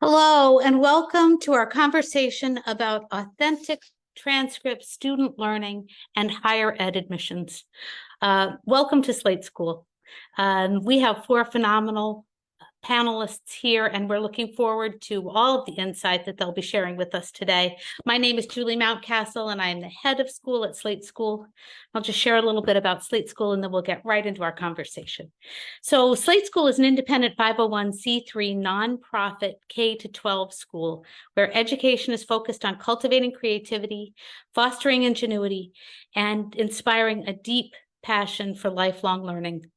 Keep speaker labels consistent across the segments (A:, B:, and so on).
A: Hello, and welcome to our conversation about authentic transcript student learning and higher ed admissions. Welcome to Slate School. We have four phenomenal panelists here, and we're looking forward to all of the insight that they'll be sharing with us today. My name is Julie Mountcastle, and I'm the head of school at Slate School. I'll just share a little bit about Slate School, and then we'll get right into our conversation. So Slate School is an independent 501c3 nonprofit K-12 school where education is focused on cultivating creativity, fostering ingenuity, and inspiring a deep passion for lifelong learning.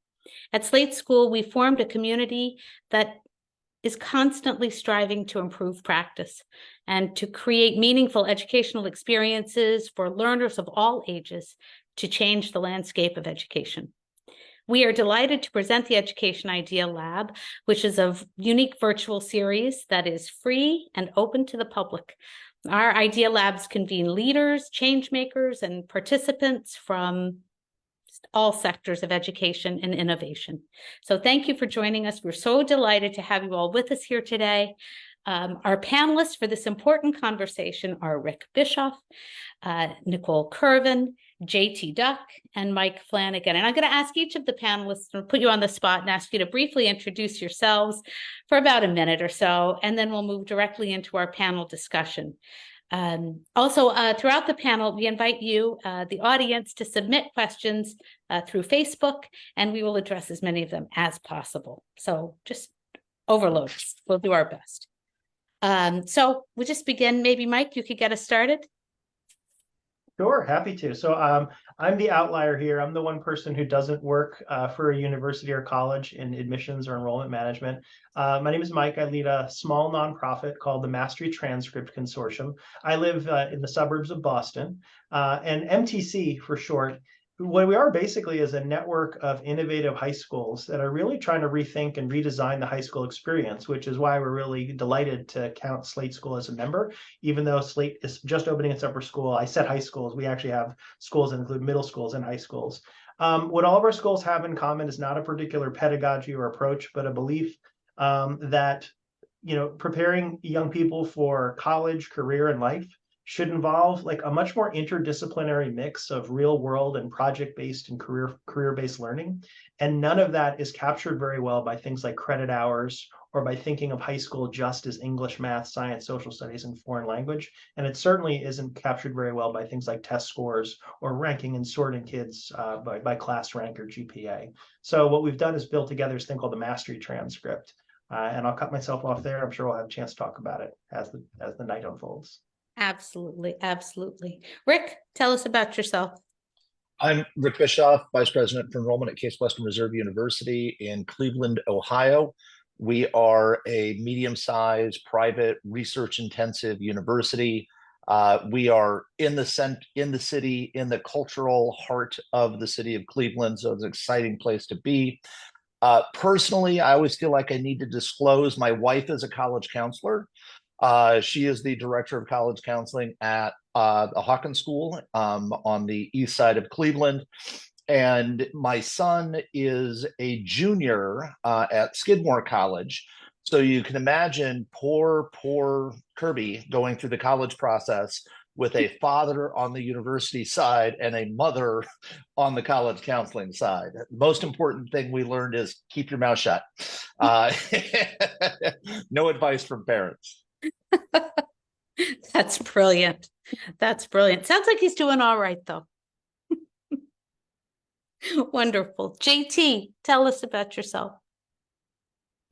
A: At Slate School, we formed a community that is constantly striving to improve practice and to create meaningful educational experiences for learners of all ages to change the landscape of education. We are delighted to present the Education Idea Lab, which is a unique virtual series that is free and open to the public. Our Idea Labs convene leaders, change makers, and participants from all sectors of education and innovation. So thank you for joining us. We're so delighted to have you all with us here today. Our panelists for this important conversation are Rick Bischoff, Nicole Curvin, JT Duck, and Mike Flanagan. And I'm going to ask each of the panelists to put you on the spot and ask you to briefly introduce yourselves for about a minute or so, and then we'll move directly into our panel discussion. Also, throughout the panel, we invite you, the audience, to submit questions through Facebook, and we will address as many of them as possible. So just overload us. We'll do our best. So we'll just begin. Maybe, Mike, you could get us started.
B: Sure, happy to. So I'm the outlier here. I'm the one person who doesn't work for a university or college in admissions or enrollment management. My name is Mike. I lead a small nonprofit called the Mastery Transcript Consortium. I live in the suburbs of Boston, and MTC for short. What we are basically is a network of innovative high schools that are really trying to rethink and redesign the high school experience, which is why we're really delighted to count Slate School as a member. Even though Slate is just opening its upper school, I said high schools, we actually have schools that include middle schools and high schools. What all of our schools have in common is not a particular pedagogy or approach, but a belief that preparing young people for college, career, and life should involve like a much more interdisciplinary mix of real world and project-based and career-based learning. And none of that is captured very well by things like credit hours or by thinking of high school just as English, math, science, social studies, and foreign language. And it certainly isn't captured very well by things like test scores or ranking and sorting kids by class rank or GPA. So what we've done is build together this thing called the Mastery Transcript. And I'll cut myself off there. I'm sure we'll have a chance to talk about it as the night unfolds.
A: Absolutely, absolutely. Rick, tell us about yourself.
C: I'm Rick Bischoff, Vice President for Enrollment at Case Western Reserve University in Cleveland, Ohio. We are a medium-sized, private, research-intensive university. We are in the city, in the cultural heart of the city of Cleveland, so it's an exciting place to be. Personally, I always feel like I need to disclose my wife is a college counselor. She is the director of college counseling at the Hawkins School on the east side of Cleveland. And my son is a junior at Skidmore College. So you can imagine poor Kirby going through the college process with a father on the university side and a mother on the college counseling side. The most important thing we learned is keep your mouth shut. No advice from parents.
A: That's brilliant. That's brilliant. Sounds like he's doing all right, though. Wonderful. JT, tell us about yourself.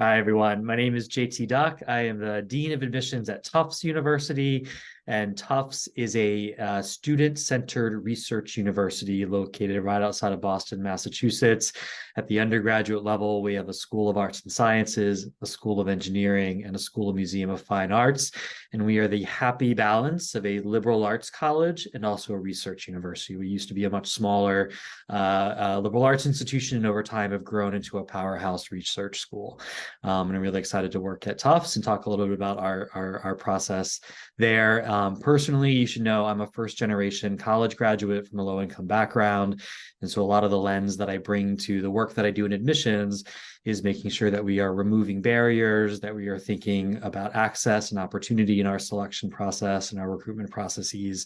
D: Hi, everyone. My name is JT Duck. I am the Dean of Admissions at Tufts University, and Tufts is a student-centered research university located right outside of Boston, Massachusetts. At the undergraduate level, we have a School of Arts and Sciences, a School of Engineering, and a School of Museum of Fine Arts. And we are the happy balance of a liberal arts college and also a research university. We used to be a much smaller liberal arts institution, and over time have grown into a powerhouse research school. And I'm really excited to work at Tufts and talk a little bit about our process there. Personally, you should know I'm a first-generation college graduate from a low-income background. And so a lot of the lens that I bring to the work that I do in admissions is making sure that we are removing barriers, that we are thinking about access and opportunity in our selection process and our recruitment processes,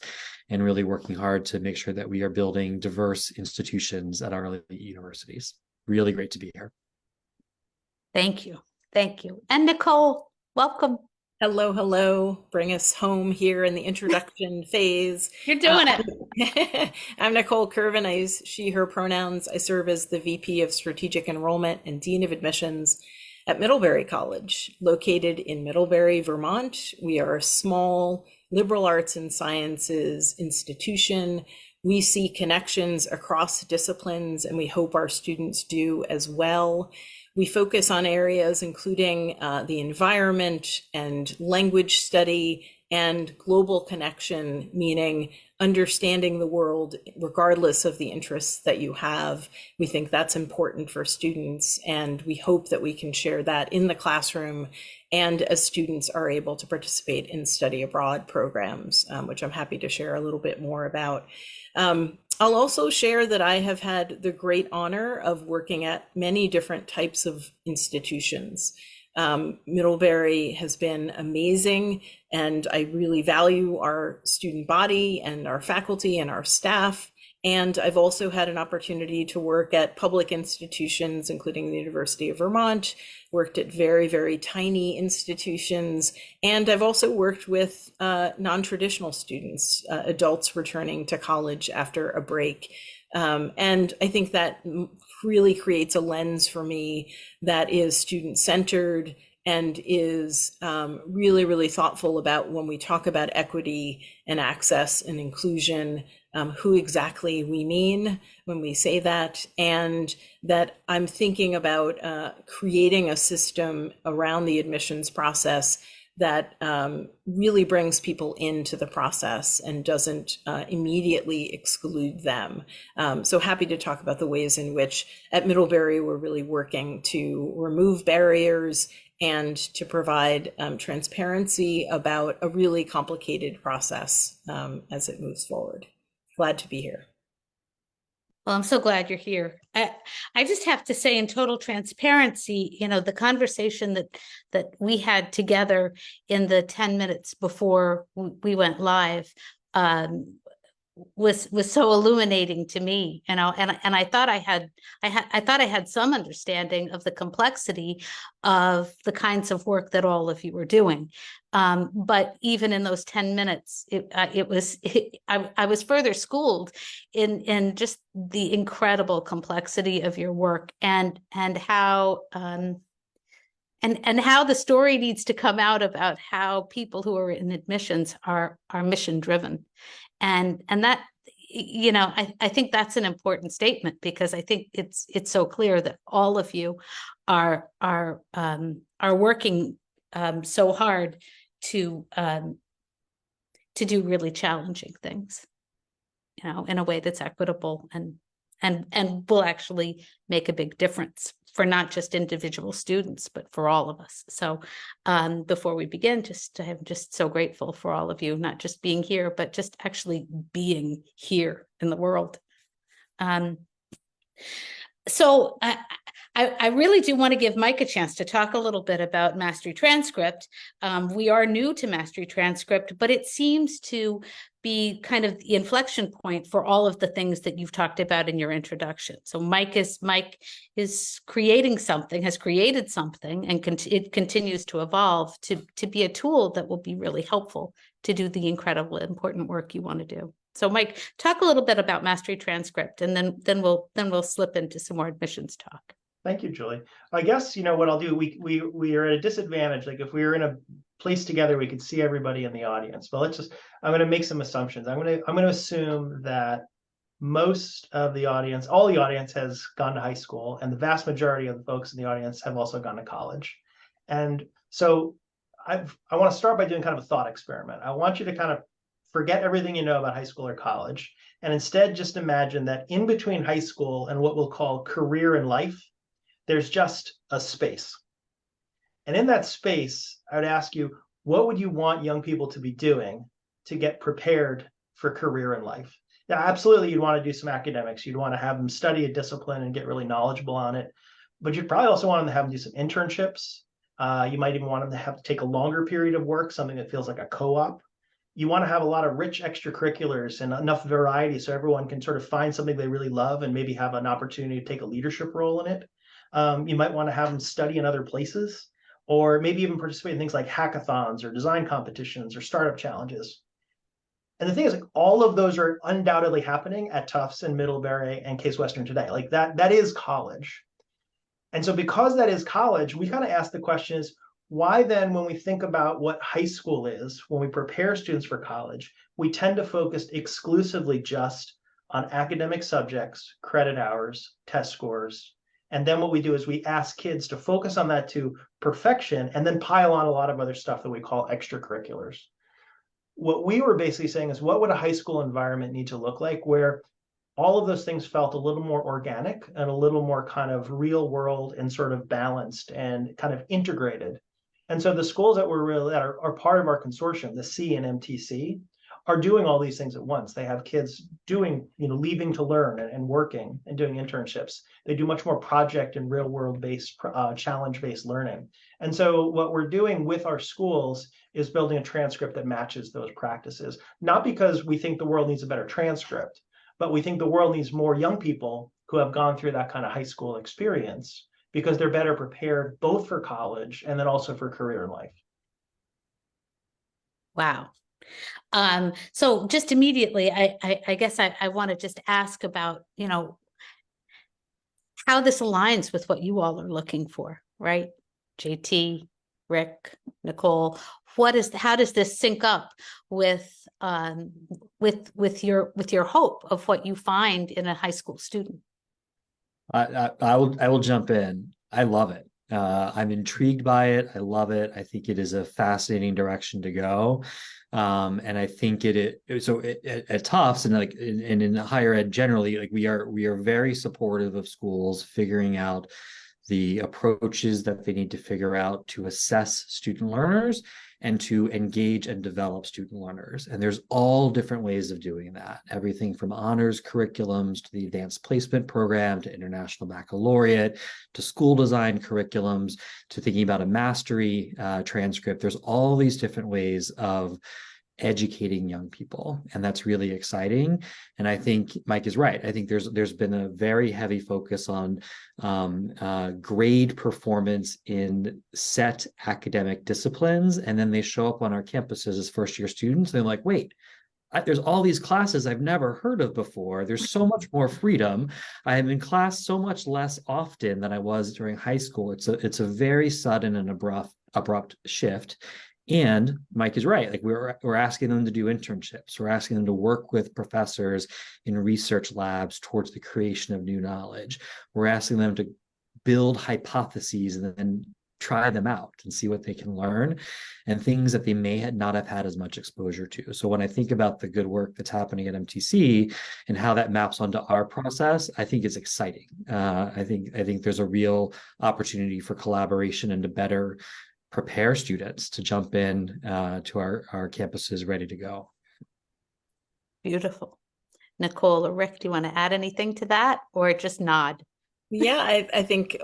D: and really working hard to make sure that we are building diverse institutions at our elite universities. Really great to be here.
A: Thank you. Thank you. And Nicole, welcome.
E: Hello, hello. Bring us home here in the introduction phase.
A: You're doing it.
E: I'm Nicole Curvin. I use she, her pronouns. I serve as the VP of Strategic Enrollment and Dean of Admissions at Middlebury College, located in Middlebury, Vermont. We are a small liberal arts and sciences institution. We see connections across disciplines, and we hope our students do as well. We focus on areas including the environment and language study and global connection, meaning understanding the world regardless of the interests that you have. We think that's important for students, and we hope that we can share that in the classroom and as students are able to participate in study abroad programs, which I'm happy to share a little bit more about. I'll also share that I have had the great honor of working at many different types of institutions. Middlebury has been amazing, and I really value our student body and our faculty and our staff. And I've also had an opportunity to work at public institutions, including the University of Vermont, worked at very, very tiny institutions. And I've also worked with non-traditional students, adults returning to college after a break. And I think that really creates a lens for me that is student-centered and is really, really thoughtful about when we talk about equity and access and inclusion, who exactly we mean when we say that, and that I'm thinking about creating a system around the admissions process that really brings people into the process and doesn't immediately exclude them. So happy to talk about the ways in which at Middlebury we're really working to remove barriers and to provide transparency about a really complicated process as it moves forward. Glad to be here.
A: Well, I'm so glad you're here. I just have to say, in total transparency, the conversation that we had together in the 10 minutes before we went live was so illuminating to me, and I thought I had some understanding of the complexity of the kinds of work that all of you were doing. But even in those 10 minutes, I was further schooled in just the incredible complexity of your work and how and how the story needs to come out about how people who are in admissions are mission driven. And that, I think that's an important statement, because I think it's so clear that all of you are working so hard to do really challenging things, in a way that's equitable and will actually make a big difference for not just individual students, but for all of us. So before we begin, I'm just so grateful for all of you, not just being here, but just actually being here in the world. So I really do want to give Mike a chance to talk a little bit about Mastery Transcript. We are new to Mastery Transcript, but it seems to be kind of the inflection point for all of the things that you've talked about in your introduction. So Mike is creating something, has created something, and it continues to evolve to be a tool that will be really helpful to do the incredibly important work you want to do. So Mike, talk a little bit about Mastery Transcript, and then we'll slip into some more admissions talk.
B: Thank you, Julie. I guess, what I'll do, we are at a disadvantage. Like if we were in a place together, we could see everybody in the audience. But I'm going to make some assumptions. I'm going to assume that most of the audience, all the audience has gone to high school, and the vast majority of the folks in the audience have also gone to college. And so I want to start by doing kind of a thought experiment. I want you to kind of forget everything you know about high school or college, and instead just imagine that in between high school and what we'll call career and life, there's just a space. And in that space, I would ask you, what would you want young people to be doing to get prepared for career in life. Yeah, absolutely, you'd want to do some academics. You'd want to have them study a discipline and get really knowledgeable on it. But you'd probably also want them to have them do some internships. You might even want them to have to take a longer period of work, something that feels like a co-op. You want to have a lot of rich extracurriculars and enough variety so everyone can sort of find something they really love and maybe have an opportunity to take a leadership role in it. You might want to have them study in other places, or maybe even participate in things like hackathons or design competitions or startup challenges. And the thing is, like, all of those are undoubtedly happening at Tufts and Middlebury and Case Western today. Like that is college. And so because that is college, we kind of ask the question is, why then, when we think about what high school is, when we prepare students for college, we tend to focus exclusively just on academic subjects, credit hours, test scores. And then what we do is we ask kids to focus on that to perfection and then pile on a lot of other stuff that we call extracurriculars. What we were basically saying is, what would a high school environment need to look like where all of those things felt a little more organic and a little more kind of real world and sort of balanced and kind of integrated. And so the schools that are part of our consortium, the C and MTC, are doing all these things at once. They have kids doing, leaving to learn and working and doing internships. They do much more project and real world based, challenge based learning. And so what we're doing with our schools is building a transcript that matches those practices, not because we think the world needs a better transcript, but we think the world needs more young people who have gone through that kind of high school experience because they're better prepared both for college and then also for career in life.
A: Wow. So just immediately, I guess I want to just ask about, how this aligns with what you all are looking for, right? JT, Rick, Nicole, how does this sync up with your hope of what you find in a high school student?
D: I will jump in. I love it. I'm intrigued by it. I love it. I think it is a fascinating direction to go. And I think at Tufts and in higher ed generally, like we are very supportive of schools figuring out the approaches that they need to figure out to assess student learners and to engage and develop student learners. And there's all different ways of doing that. Everything from honors curriculums to the advanced placement program to international baccalaureate to school design curriculums to thinking about a mastery transcript. There's all these different ways of educating young people, and that's really exciting. And I think Mike is right. I think there's been a very heavy focus on grade performance in set academic disciplines, and then they show up on our campuses as first-year students. And they're like, wait, there's all these classes I've never heard of before. There's so much more freedom. I am in class so much less often than I was during high school. It's a very sudden and abrupt shift. And Mike is right. Like we're asking them to do internships. We're asking them to work with professors in research labs towards the creation of new knowledge. We're asking them to build hypotheses and then try them out and see what they can learn and things that they may not have had as much exposure to. So when I think about the good work that's happening at MTC and how that maps onto our process, I think it's exciting. I think there's a real opportunity for collaboration and to better prepare students to jump in to our campuses ready to go.
A: Beautiful. Nicole or Rick, do you want to add anything to that or just nod?
E: Yeah, I think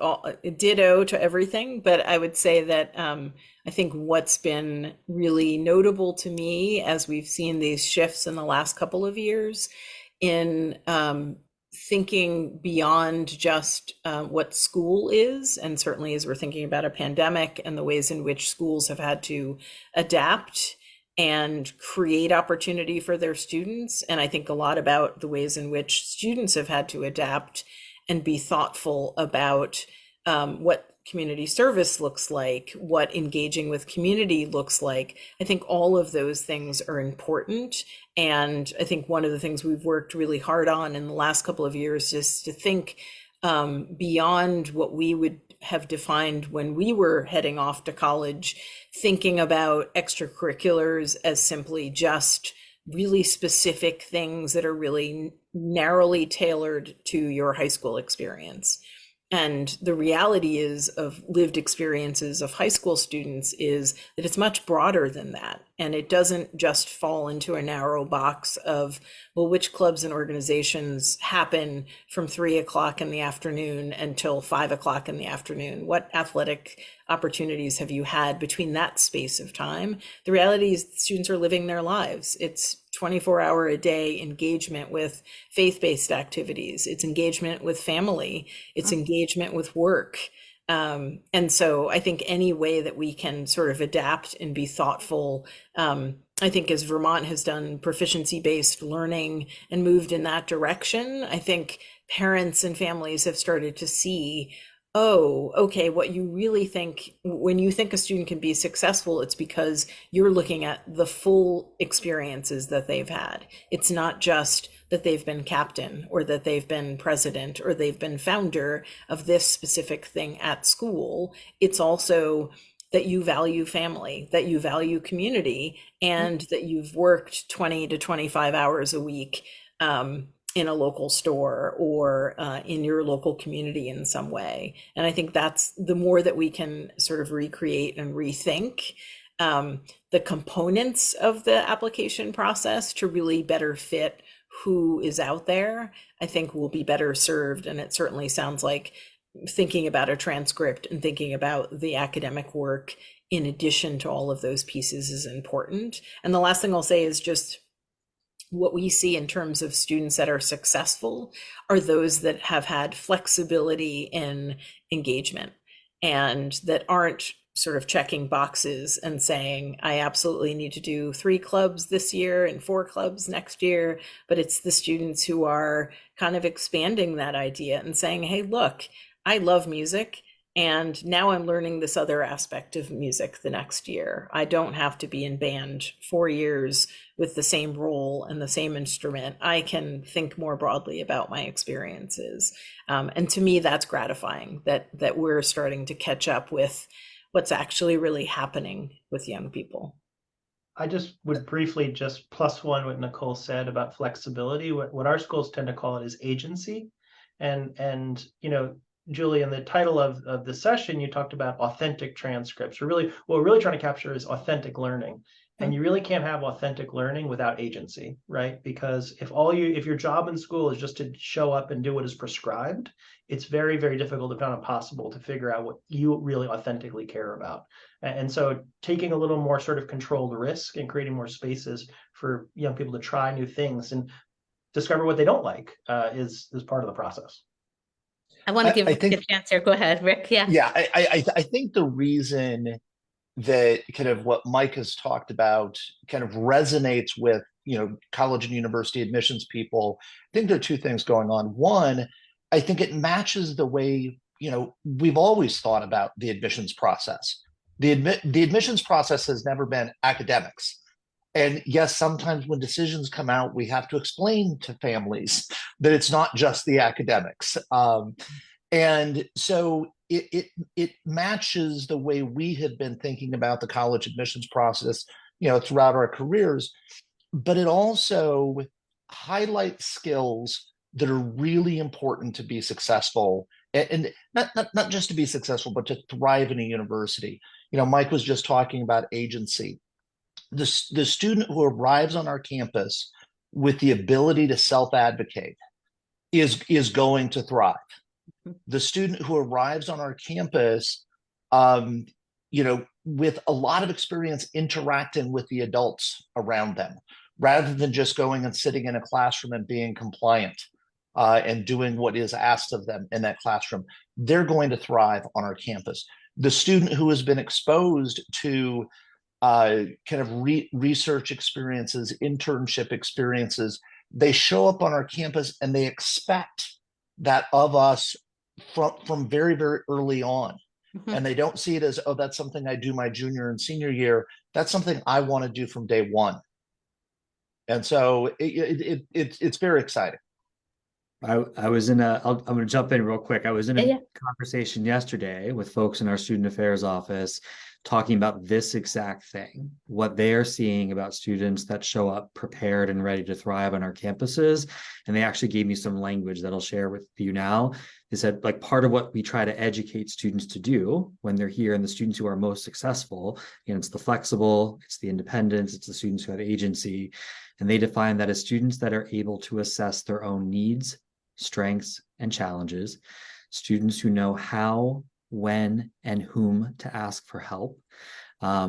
E: ditto to everything, but I would say that I think what's been really notable to me as we've seen these shifts in the last couple of years in thinking beyond just what school is, and certainly as we're thinking about a pandemic and the ways in which schools have had to adapt and create opportunity for their students. And I think a lot about the ways in which students have had to adapt and be thoughtful about what community service looks like, what engaging with community looks like. I think all of those things are important. And I think one of the things we've worked really hard on in the last couple of years is to think beyond what we would have defined when we were heading off to college, thinking about extracurriculars as simply just really specific things that are really narrowly tailored to your high school experience. And the reality is of lived experiences of high school students is that it's much broader than that. And it doesn't just fall into a narrow box of, well, which clubs and organizations happen from 3 o'clock in the afternoon until 5 o'clock in the afternoon? What athletic opportunities have you had between that space of time? The reality is students are living their lives. It's 24-hour-a-day engagement with faith-based activities. It's engagement with family. It's engagement with work. And so I think any way that we can sort of adapt and be thoughtful, I think as Vermont has done proficiency-based learning and moved in that direction, I think parents and families have started to see, oh, okay, what you really think, when you think a student can be successful, it's because you're looking at the full experiences that they've had. It's not just that they've been captain or that they've been president or they've been founder of this specific thing at school. It's also that you value family, that you value community, and that you've worked 20 to 25 hours a week in a local store or in your local community in some way. And I think that's the more that we can sort of recreate and rethink the components of the application process to really better fit who is out there, I think we'll be better served. And it certainly sounds like thinking about a transcript and thinking about the academic work in addition to all of those pieces is important. And the last thing I'll say is just what we see in terms of students that are successful are those that have had flexibility in engagement and that aren't sort of checking boxes and saying, I absolutely need to do 3 clubs this year and 4 clubs next year. But it's the students who are kind of expanding that idea and saying, hey, look, I love music. And now I'm learning this other aspect of music the next year. I don't have to be in band 4 years with the same role and the same instrument. I can think more broadly about my experiences. And to me, that's gratifying that we're starting to catch up with what's actually really happening with young people.
B: I just would briefly just plus one what Nicole said about flexibility. What our schools tend to call it is agency. And you know, Julie, in the title of the session, you talked about authentic transcripts. What we're really trying to capture is authentic learning. And you really can't have authentic learning without agency, right? Because if your job in school is just to show up and do what is prescribed, it's very, very difficult, if not impossible, to figure out what you really authentically care about. And so taking a little more sort of controlled risk and creating more spaces for young people to try new things and discover what they don't like is part of the process.
A: I want to give Rick a chance here. Go ahead, Rick. Yeah.
C: Yeah, I think the reason that kind of what Mike has talked about kind of resonates with, you know, college and university admissions people, I think there are 2 things going on. One, I think it matches the way, you know, we've always thought about the admissions process. The admissions process has never been academics. And yes, sometimes when decisions come out, we have to explain to families that it's not just the academics. And so it matches the way we had been thinking about the college admissions process, you know, throughout our careers. But it also highlights skills that are really important to be successful, and not just to be successful, but to thrive in a university. You know, Mike was just talking about agency. The student who arrives on our campus with the ability to self-advocate is going to thrive. The student who arrives on our campus, you know, with a lot of experience interacting with the adults around them, rather than just going and sitting in a classroom and being compliant and doing what is asked of them in that classroom, they're going to thrive on our campus. The student who has been exposed to kind of research experiences, internship experiences, they show up on our campus and they expect that of us from very, very early on. And they don't see it as, oh, that's something I do my junior and senior year. That's something I want to do from day one. And so it's very exciting.
D: I was in I'm going to jump in real quick. I was in a conversation yesterday with folks in our student affairs office talking about this exact thing, what they're seeing about students that show up prepared and ready to thrive on our campuses. And they actually gave me some language that I'll share with you now. Is that like part of what we try to educate students to do when they're here, and the students who are most successful, and it's the flexible, it's the independence, it's the students who have agency. And they define that as students that are able to assess their own needs, strengths, and challenges, students who know how, when, and whom to ask for help,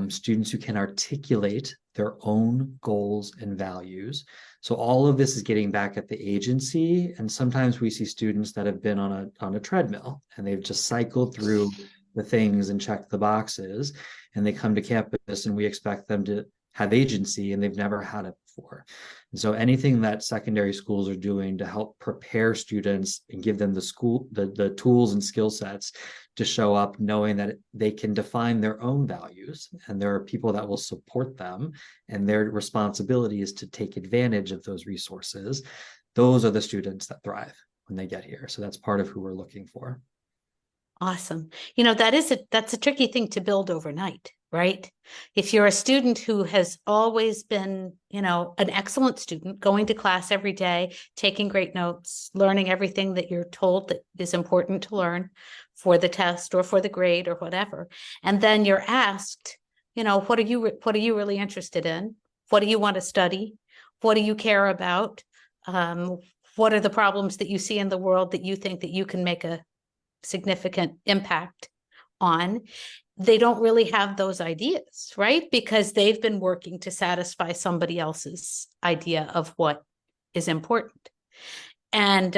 D: students who can articulate their own goals and values. So all of this is getting back at the agency. And sometimes we see students that have been on a treadmill and they've just cycled through the things and checked the boxes, and they come to campus and we expect them to have agency, and they've never had it before. And so anything that secondary schools are doing to help prepare students and give them the tools and skill sets to show up knowing that they can define their own values, and there are people that will support them, and their responsibility is to take advantage of those resources. Those are the students that thrive when they get here. So that's part of who we're looking for.
A: Awesome. That's a tricky thing to build overnight, right? If you're a student who has always been, an excellent student, going to class every day, taking great notes, learning everything that you're told that is important to learn for the test or for the grade or whatever, and then you're asked, what are you really interested in? What do you want to study? What do you care about? What are the problems that you see in the world that you think that you can make a significant impact on? They don't really have those ideas, right? Because they've been working to satisfy somebody else's idea of what is important. And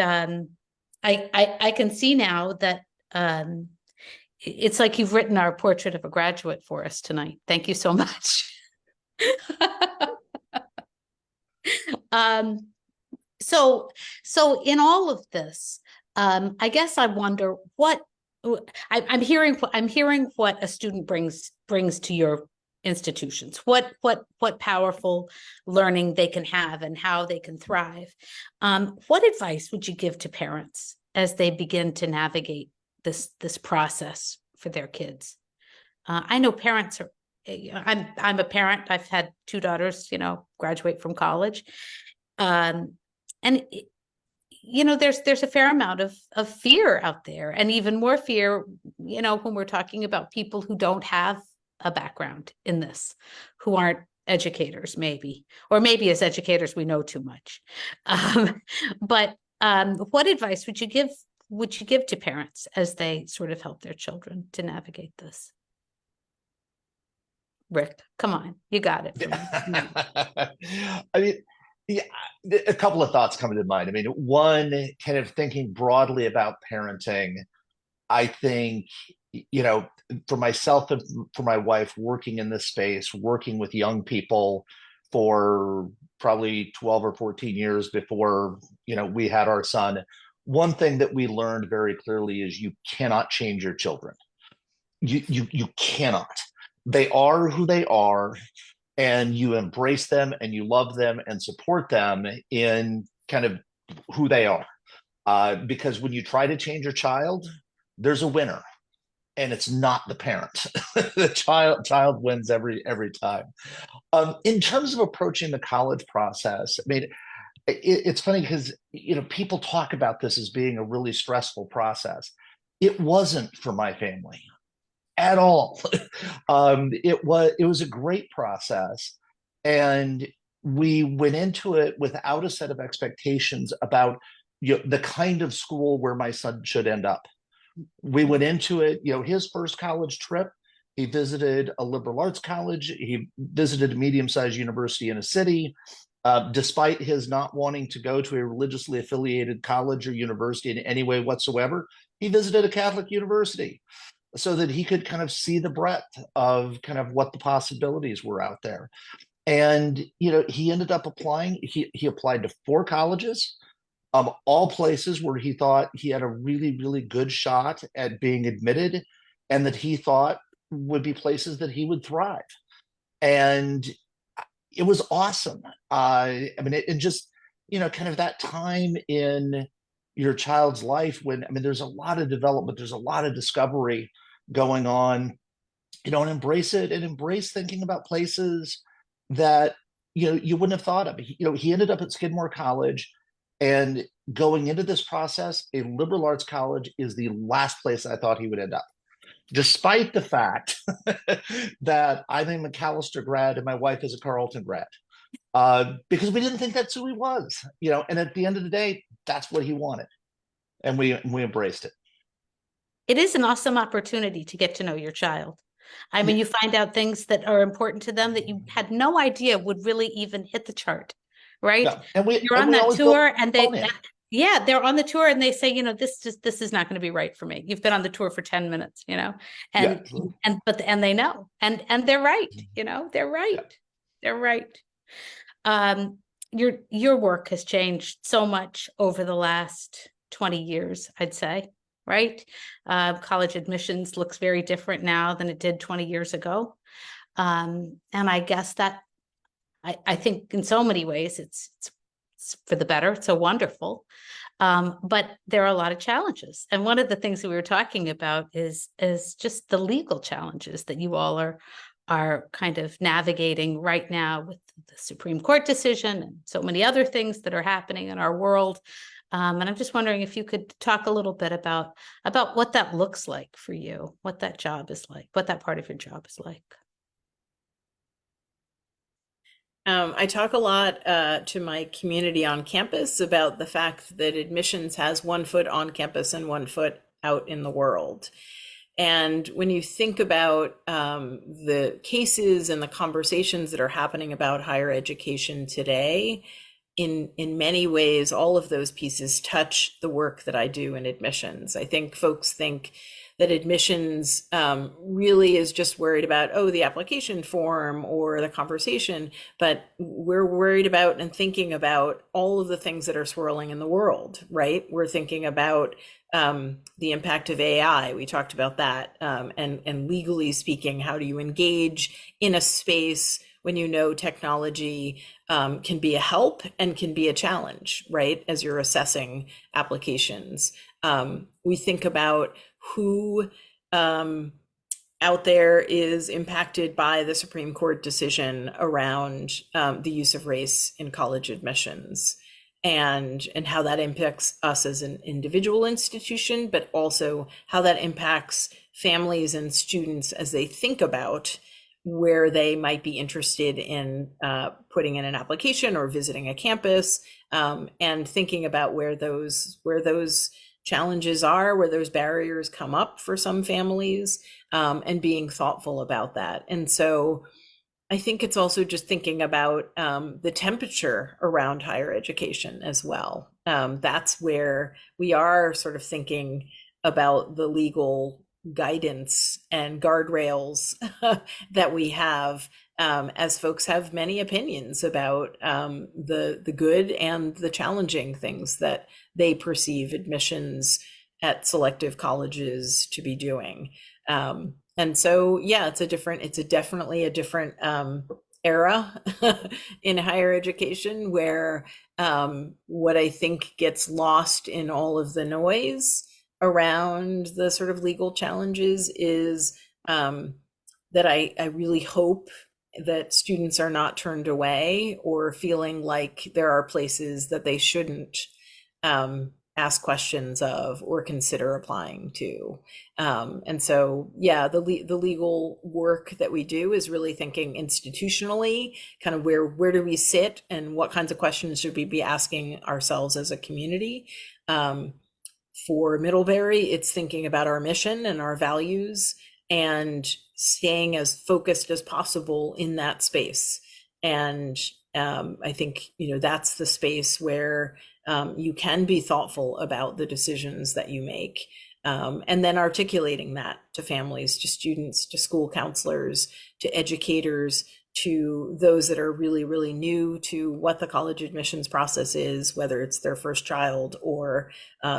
A: I can see now that it's like you've written our portrait of a graduate for us tonight. Thank you so much. So in all of this, I guess I wonder what I'm hearing what a student brings to your institutions, what powerful learning they can have and how they can thrive. What advice would you give to parents as they begin to navigate this process for their kids? I know parents are. I'm a parent. I've had 2 daughters, graduate from college, and there's a fair amount of fear out there, and even more fear, when we're talking about people who don't have a background in this, who aren't educators, maybe as educators, we know too much. But what advice would you give to parents as they sort of help their children to navigate this? Rick, come on, you got it.
C: I mean, yeah, a couple of thoughts come to mind. I mean, one, kind of thinking broadly about parenting, I think, for myself and for my wife, working in this space, working with young people for probably 12 or 14 years before, we had our son, one thing that we learned very clearly is you cannot change your children. You cannot. They are who they are, and you embrace them and you love them and support them in kind of who they are. Because when you try to change your child, there's a winner, and it's not the parent. The child wins every time. In terms of approaching the college process, I mean, it's funny because people talk about this as being a really stressful process. It wasn't for my family at all. It was a great process, and we went into it without a set of expectations about the kind of school where my son should end up. We went into it, his first college trip, he visited a liberal arts college, he visited a medium-sized university in a city. Despite his not wanting to go to a religiously affiliated college or university in any way whatsoever, he visited a Catholic university, so that he could kind of see the breadth of kind of what the possibilities were out there. And, he ended up applying. He applied to 4 colleges, all places where he thought he had a really, really good shot at being admitted, and that he thought would be places that he would thrive. And it was awesome. I mean, it just, kind of that time in your child's life when, there's a lot of development, there's a lot of discovery going on. and embrace it and embrace thinking about places that, you wouldn't have thought of. He ended up at Skidmore College, and going into this process, a liberal arts college is the last place I thought he would end up, despite the fact that I'm a McAllister grad and my wife is a Carleton grad, because we didn't think that's who he was, and at the end of the day, that's what he wanted. And we embraced it.
A: It is an awesome opportunity to get to know your child. I mean, you find out things that are important to them that you had no idea would really even hit the chart, right?
C: Yeah. And
A: You're on that tour and they're on the tour and they say, this is not going to be right for me. You've been on the tour for 10 minutes, and they know, and they're right, they're right. Yeah. They're right. Your work has changed so much over the last 20 years, I'd say, right? College admissions looks very different now than it did 20 years ago. And I guess that I think in so many ways it's for the better. It's so wonderful. But there are a lot of challenges. And one of the things that we were talking about is just the legal challenges that you all are kind of navigating right now with the Supreme Court decision and so many other things that are happening in our world. And I'm just wondering if you could talk a little bit about what that looks like for you, what that job is like, what that part of your job is like.
E: I talk a lot to my community on campus about the fact that admissions has one foot on campus and one foot out in the world. And when you think about the cases and the conversations that are happening about higher education today, in many ways, all of those pieces touch the work that I do in admissions. I think folks think that admissions really is just worried about, the application form or the conversation, but we're worried about and thinking about all of the things that are swirling in the world, right? We're thinking about the impact of AI. We talked about that. And legally speaking, how do you engage in a space when technology can be a help and can be a challenge, right? As you're assessing applications. We think about who out there is impacted by the Supreme Court decision around the use of race in college admissions, and how that impacts us as an individual institution, but also how that impacts families and students as they think about where they might be interested in putting in an application or visiting a campus, and thinking about where those challenges are, where those barriers come up for some families, and being thoughtful about that. And so I think it's also just thinking about the temperature around higher education as well. That's where we are sort of thinking about the legal guidance and guardrails that we have, as folks have many opinions about the good and the challenging things that they perceive admissions at selective colleges to be doing. And so, it's definitely a different era in higher education, where what I think gets lost in all of the noise around the sort of legal challenges is that I really hope that students are not turned away or feeling like there are places that they shouldn't ask questions of or consider applying to. And so, the legal work that we do is really thinking institutionally, kind of where do we sit and what kinds of questions should we be asking ourselves as a community. For Middlebury, it's thinking about our mission and our values and staying as focused as possible in that space. And I think, that's the space where you can be thoughtful about the decisions that you make, and then articulating that to families, to students, to school counselors, to educators, to those that are really, really new to what the college admissions process is, whether it's their first child or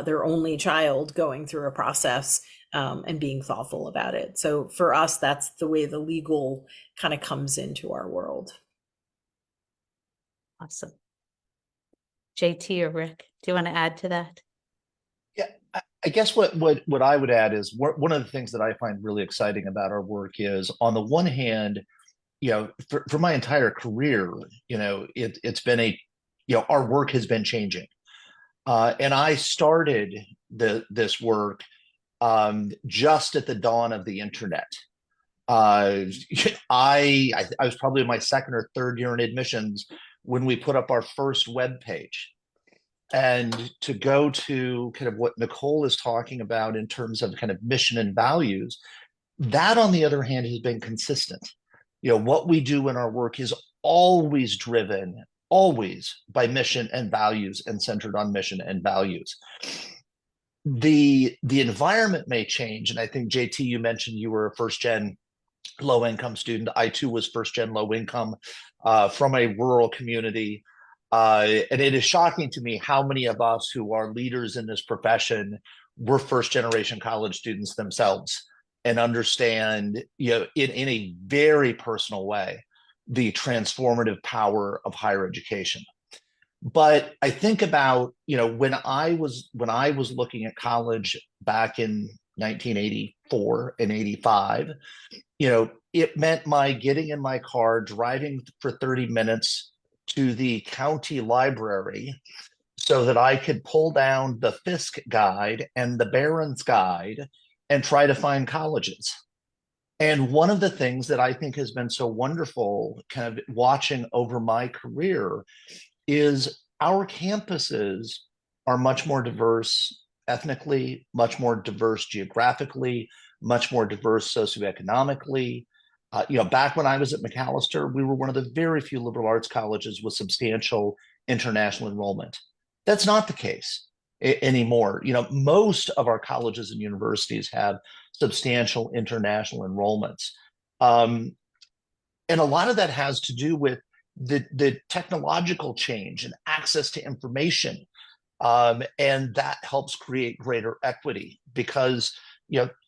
E: their only child going through a process, and being thoughtful about it. So for us, that's the way the legal kind of comes into our world.
A: Awesome. JT or Rick, do you want to add to that?
C: Yeah, I guess what I would add is one of the things that I find really exciting about our work is, on the one hand, for my entire career, it's been our work has been changing. And I started this work just at the dawn of the internet. I was probably in my second or third year in admissions when we put up our first web page. And to go to kind of what Nicole is talking about in terms of kind of mission and values, that on the other hand has been consistent. What we do in our work is always driven, always by mission and values, and centered on mission and values. The environment may change, and I think JT, you mentioned you were a first gen low income student. I too was first gen low income from a rural community. And it is shocking to me how many of us who are leaders in this profession were first generation college students themselves, and understand, in a very personal way, the transformative power of higher education. But I think about, when I was looking at college back in 1984 and 85, it meant my getting in my car, driving for 30 minutes to the county library so that I could pull down the Fisk Guide and the Barron's Guide and try to find colleges. And one of the things that I think has been so wonderful kind of watching over my career is our campuses are much more diverse ethnically, much more diverse geographically, much more diverse socioeconomically. Back when I was at Macalester, we were one of the very few liberal arts colleges with substantial international enrollment. That's not the case anymore. Most of our colleges and universities have substantial international enrollments. And a lot of that has to do with the technological change and access to information. And that helps create greater equity, because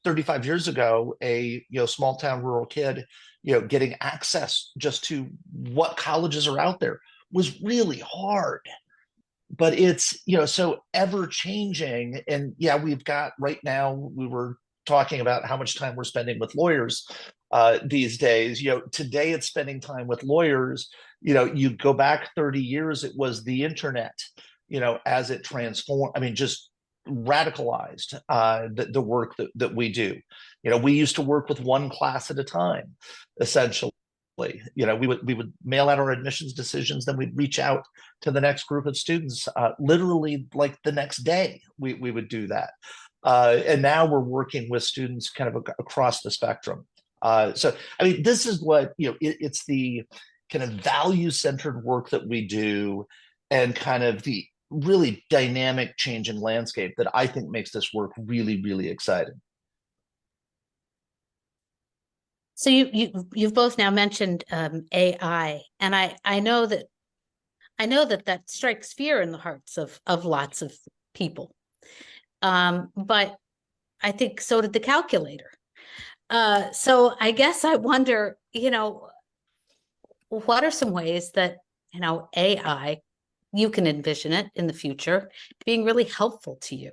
C: 35 years ago, a small town rural kid, getting access just to what colleges are out there was really hard. But it's so ever changing. And we've got, right now, we were talking about how much time we're spending with lawyers these days. Today it's spending time with lawyers. You go back 30 years, it was the internet, as it transformed, just radicalized the work that we do. We used to work with one class at a time, essentially. We would mail out our admissions decisions, then we'd reach out to the next group of students literally like the next day. We would do that. And now we're working with students kind of across the spectrum. So this is what it's the kind of value-centered work that we do, and kind of the really dynamic change in landscape that I think makes this work really, really exciting.
A: So you've both now mentioned AI, and I know that strikes fear in the hearts of lots of people. But I think so did the calculator. So I guess I wonder, what are some ways that AI, you can envision it in the future being really helpful to you?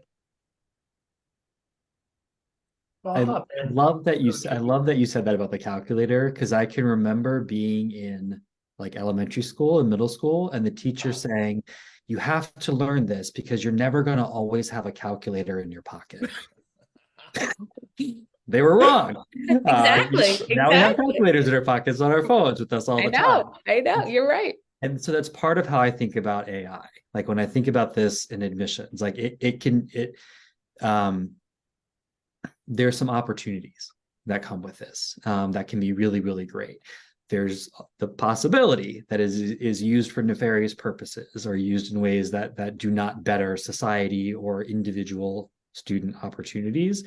D: I love that you said that about the calculator, because I can remember being in like elementary school and middle school, and the teacher saying, you have to learn this because you're never going to always have a calculator in your pocket. They were wrong.
E: Exactly.
D: Now we have calculators in our pockets on our phones with us all the time.
E: I know. You're right.
D: And so that's part of how I think about AI. Like when I think about this in admissions, like there's some opportunities that come with this that can be really, really great. There's the possibility that is used for nefarious purposes, or used in ways that do not better society or individual student opportunities.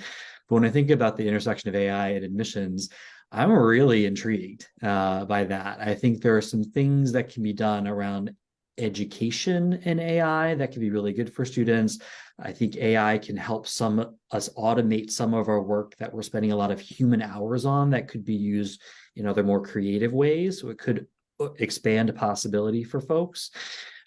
D: But when I think about the intersection of AI and admissions, I'm really intrigued by that. I think there are some things that can be done around education and AI that can be really good for students. I think AI can help us automate some of our work that we're spending a lot of human hours on, that could be used in other more creative ways. So it could expand a possibility for folks.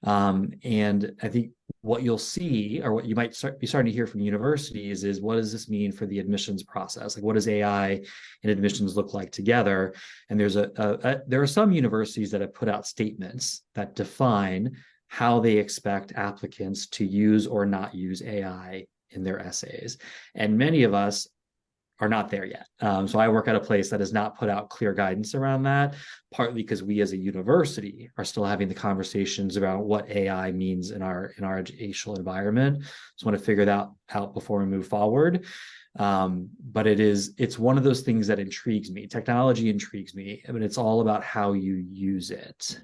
D: And I think what you'll see, or what you might be starting to hear from universities, is what does this mean for the admissions process? Like, what does AI and admissions look like together? And there are some universities that have put out statements that define how they expect applicants to use or not use AI in their essays. And many of us are not there yet. So I work at a place that has not put out clear guidance around that, partly because we as a university are still having the conversations about what AI means in our educational environment. So I want to figure that out before we move forward. But it's one of those things that intrigues me. Technology intrigues me, but it's all about how you use it.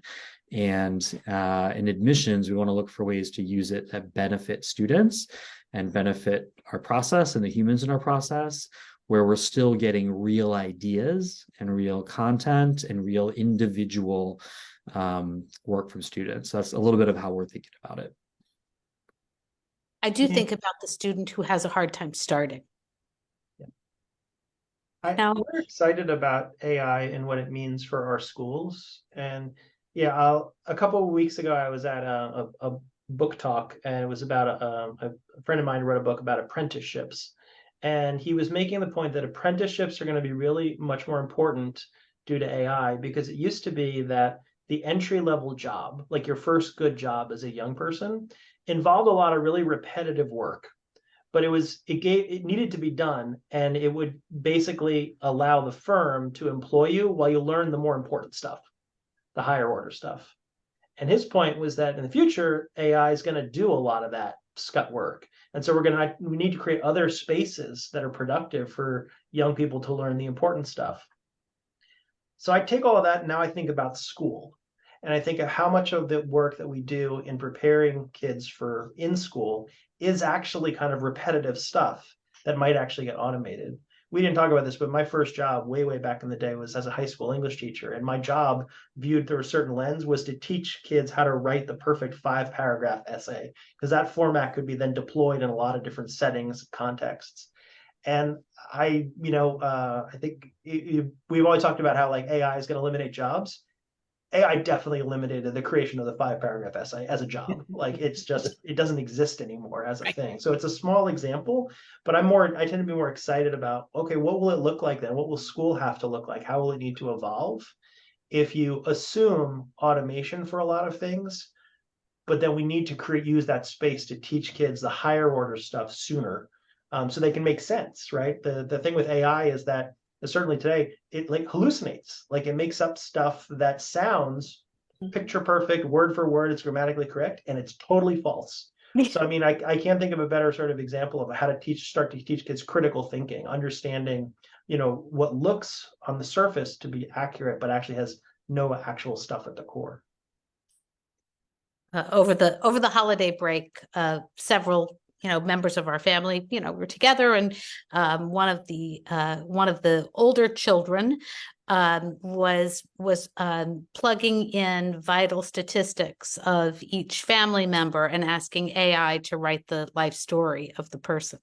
D: And in admissions, we want to look for ways to use it that benefit students and benefit our process and the humans in our process, where we're still getting real ideas and real content and real individual work from students. So that's a little bit of how we're thinking about it.
A: I do think about the student who has a hard time starting.
B: I'm very excited about AI and what it means for our schools. And yeah, a couple of weeks ago, I was at a book talk, and it was about a friend of mine wrote a book about apprenticeships. And he was making the point that apprenticeships are going to be really much more important due to AI, because it used to be that the entry-level job, like your first good job as a young person, involved a lot of really repetitive work. But it needed to be done, and it would basically allow the firm to employ you while you learn the more important stuff, the higher order stuff. And his point was that in the future, AI is going to do a lot of that scut work. And so we need to create other spaces that are productive for young people to learn the important stuff. So I take all of that, and now I think about school. And I think of how much of the work that we do in preparing kids for in school is actually kind of repetitive stuff that might actually get automated. We didn't talk about this, but my first job way back in the day was as a high school English teacher. And my job, viewed through a certain lens, was to teach kids how to write the perfect 5-paragraph essay, because that format could be then deployed in a lot of different settings, contexts. And I think we've always talked about how like AI is going to eliminate jobs. AI definitely eliminated the creation of the 5-paragraph essay as a job. Like it doesn't exist anymore as a thing. So it's a small example, but I tend to be more excited about, okay, what will it look like then? What will school have to look like? How will it need to evolve? If you assume automation for a lot of things, but then we need to use that space to teach kids the higher order stuff sooner, so they can make sense, right? The thing with AI is that certainly today, it like hallucinates, like it makes up stuff that sounds picture perfect, word for word, it's grammatically correct, and it's totally false. So, I mean, I can't think of a better sort of example of how to start to teach kids critical thinking, understanding, what looks on the surface to be accurate, but actually has no actual stuff at the core.
A: Over the holiday break, several members of our family, were together, and one of the older children was plugging in vital statistics of each family member and asking AI to write the life story of the person.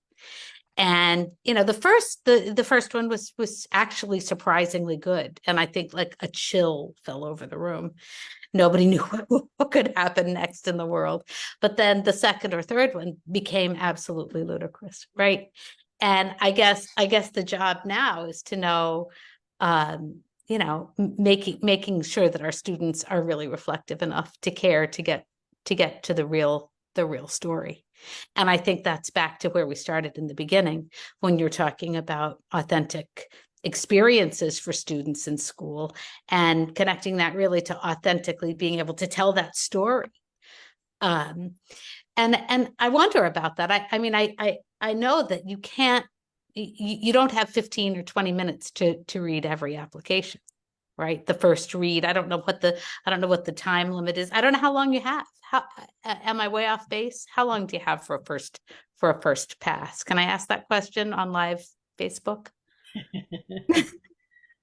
A: And the first one was actually surprisingly good, and I think like a chill fell over the room. Nobody knew what could happen next in the world. But then the second or third one became absolutely ludicrous, right? And I guess the job now is to know, making sure that our students are really reflective enough to care to get to the real story. And I think that's back to where we started in the beginning, when you're talking about authentic experiences for students in school and connecting that really to authentically being able to tell that story. And I wonder about that. I mean, I know that you don't have 15 or 20 minutes to read every application, right? The first read, I don't know what the time limit is. I don't know how long you have. Am I way off base? How long do you have for a first pass? Can I ask that question on live Facebook?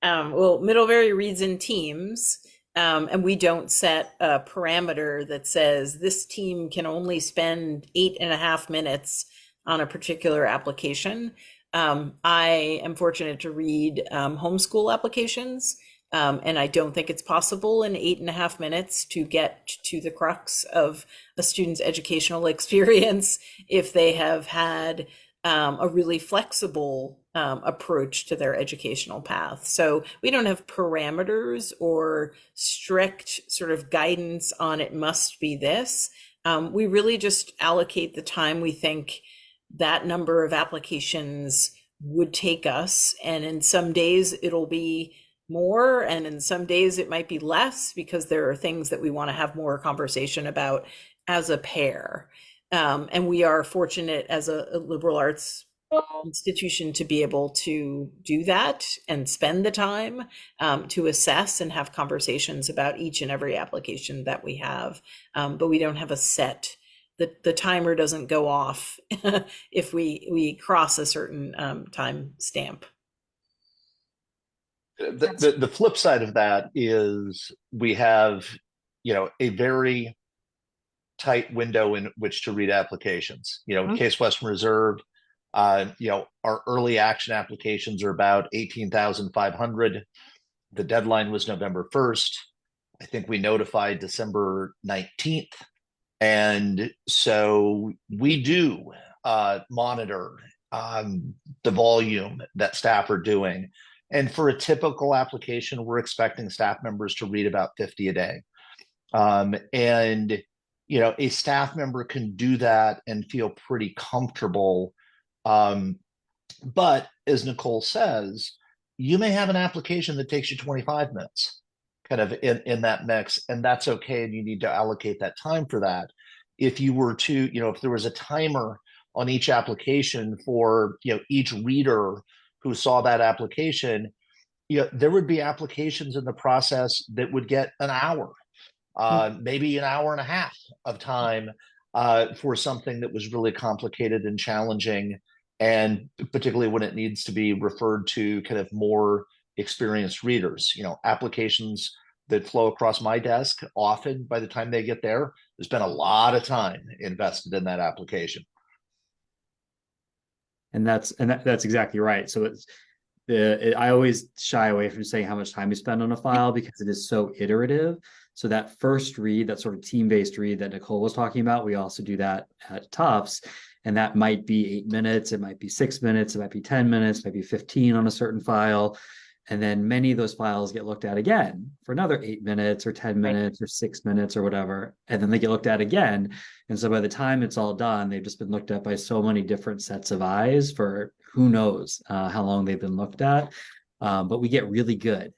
E: Well, Middlebury reads in teams, and we don't set a parameter that says this team can only spend 8.5 minutes on a particular application. I am fortunate to read homeschool applications, And I don't think it's possible in 8.5 minutes to get to the crux of a student's educational experience if they have had a really flexible approach to their educational path. So we don't have parameters or strict sort of guidance on it must be this. We really just allocate the time we think that number of applications would take us. And in some days it'll be more, and in some days it might be less, because there are things that we want to have more conversation about as a pair. And we are fortunate as a liberal arts institution to be able to do that and spend the time to assess and have conversations about each and every application that we have. But we don't have a set, the timer doesn't go off if we cross a certain time stamp.
C: The flip side of that is we have, a very tight window in which to read applications. Case Western Reserve, our early action applications are about 18,500. The deadline was November 1st. I think we notified December 19th. And so we do monitor the volume that staff are doing. And for a typical application, we're expecting staff members to read about 50 a day. And a staff member can do that and feel pretty comfortable. But as Nicole says, you may have an application that takes you 25 minutes kind of in that mix, and that's okay. And you need to allocate that time for that. If you were to, if there was a timer on each application for, each reader who saw that application, there would be applications in the process that would get an hour, maybe an hour and a half of time for something that was really complicated and challenging, and particularly when it needs to be referred to kind of more experienced readers. Applications that flow across my desk, often by the time they get there, there's been a lot of time invested in that application.
D: And that's exactly right. So I always shy away from saying how much time we spend on a file because it is so iterative. So that first read, that sort of team-based read that Nicole was talking about, we also do that at Tufts. And that might be 8 minutes, it might be 6 minutes, it might be 10 minutes, it might be 15 on a certain file. And then many of those files get looked at again for another 8 minutes or 10 minutes or 6 minutes or whatever. And then they get looked at again. And so by the time it's all done, they've just been looked at by so many different sets of eyes for who knows how long they've been looked at. But we get really good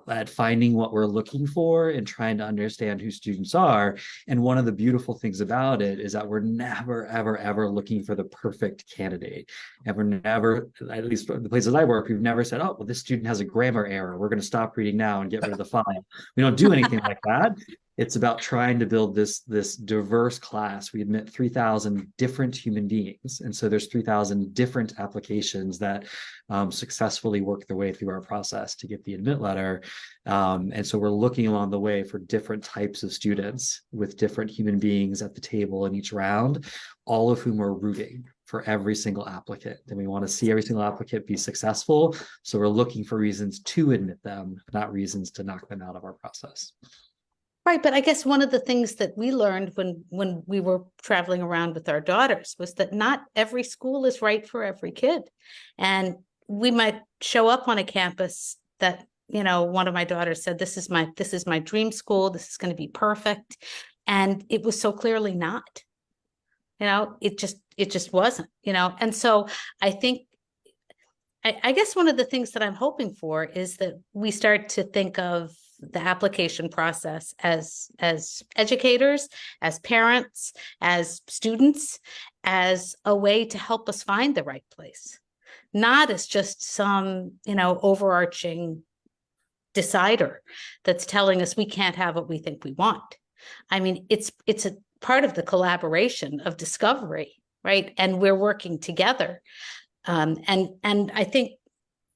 D: at finding what we're looking for and trying to understand who students are. And one of the beautiful things about it is that we're never, ever, ever looking for the perfect candidate. And we're never, at least the places I work, we've never said, oh, well, this student has a grammar error, we're going to stop reading now and get rid of the file. We don't do anything like that. It's about trying to build this diverse class. We admit 3,000 different human beings. And so there's 3,000 different applications that successfully work their way through our process to get the admit letter. And so we're looking along the way for different types of students with different human beings at the table in each round, all of whom are rooting for every single applicant. And we want to see every single applicant be successful. So we're looking for reasons to admit them, not reasons to knock them out of our process.
A: Right, but I guess one of the things that we learned when we were traveling around with our daughters was that not every school is right for every kid. And we might show up on a campus that, one of my daughters said, this is my dream school, this is going to be perfect. And it was so clearly not. It just wasn't, And so I think I guess one of the things that I'm hoping for is that we start to think of the application process as educators, as parents, as students, as a way to help us find the right place, not as just some, overarching decider that's telling us we can't have what we think we want. I mean, it's a part of the collaboration of discovery, right? And we're working together. And I think,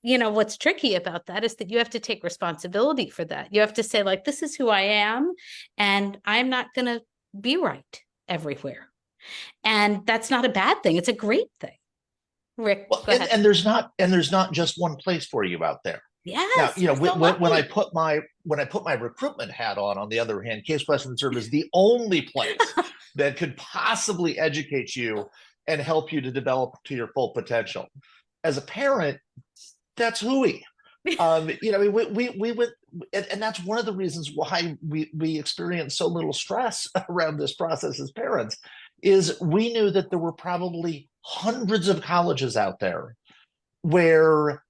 A: what's tricky about that is that you have to take responsibility for that. You have to say, like, this is who I am, and I'm not going to be right everywhere. And that's not a bad thing. It's a great thing. Rick,
C: well,
A: go ahead.
C: And there's not just one place for you out there.
A: Yes,
C: you know,
A: you're so
C: when I
A: lucky.
C: put my recruitment hat on the other hand, Case Western Reserve is the only place that could possibly educate you and help you to develop to your full potential. As a parent, that's hooey. You know, we went, and that's one of the reasons why we experience so little stress around this process as parents, is we knew that there were probably hundreds of colleges out there where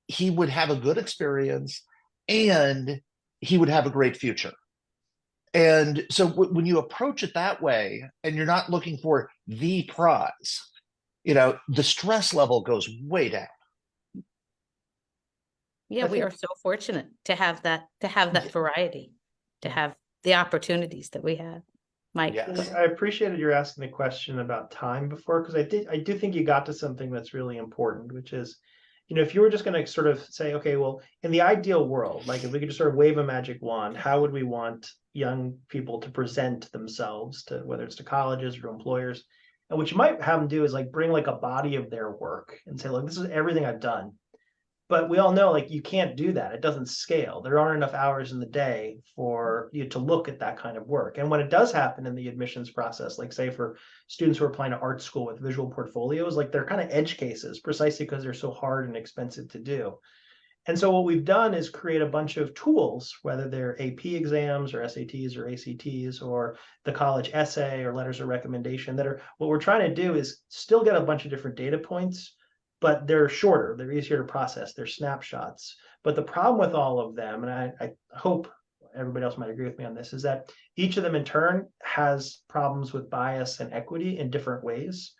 C: he would have a good experience and he would have a great future. And so when you approach it that way and you're not looking for the prize, you know, the stress level goes way down.
A: Yeah,
B: I
A: we
B: think-
A: are so fortunate to have that variety, to have the opportunities that we have. Mike.
C: Yes.
B: I appreciated your asking the question about time before, because I do think you got to something that's really important, which is, you know, if you were just going to sort of say, okay, well, in the ideal world, like if we could just sort of wave a magic wand, how would we want young people to present themselves to, whether it's to colleges or employers? And what you might have them do is like bring like a body of their work and say, look, this is everything I've done. But we all know like you can't do that. It doesn't scale. There aren't enough hours in the day for you to look at that kind of work. And when it does happen in the admissions process, like say for students who are applying to art school with visual portfolios, like they're kind of edge cases precisely because they're so hard and expensive to do. And so what we've done is create a bunch of tools, whether they're AP exams or SATs or ACTs or the college essay or letters of recommendation, that are what we're trying to do is still get a bunch of different data points, but they're shorter, they're easier to process, they're snapshots. But the problem with all of them, and I hope everybody else might agree with me on this, is that each of them in turn has problems with bias and equity in different ways.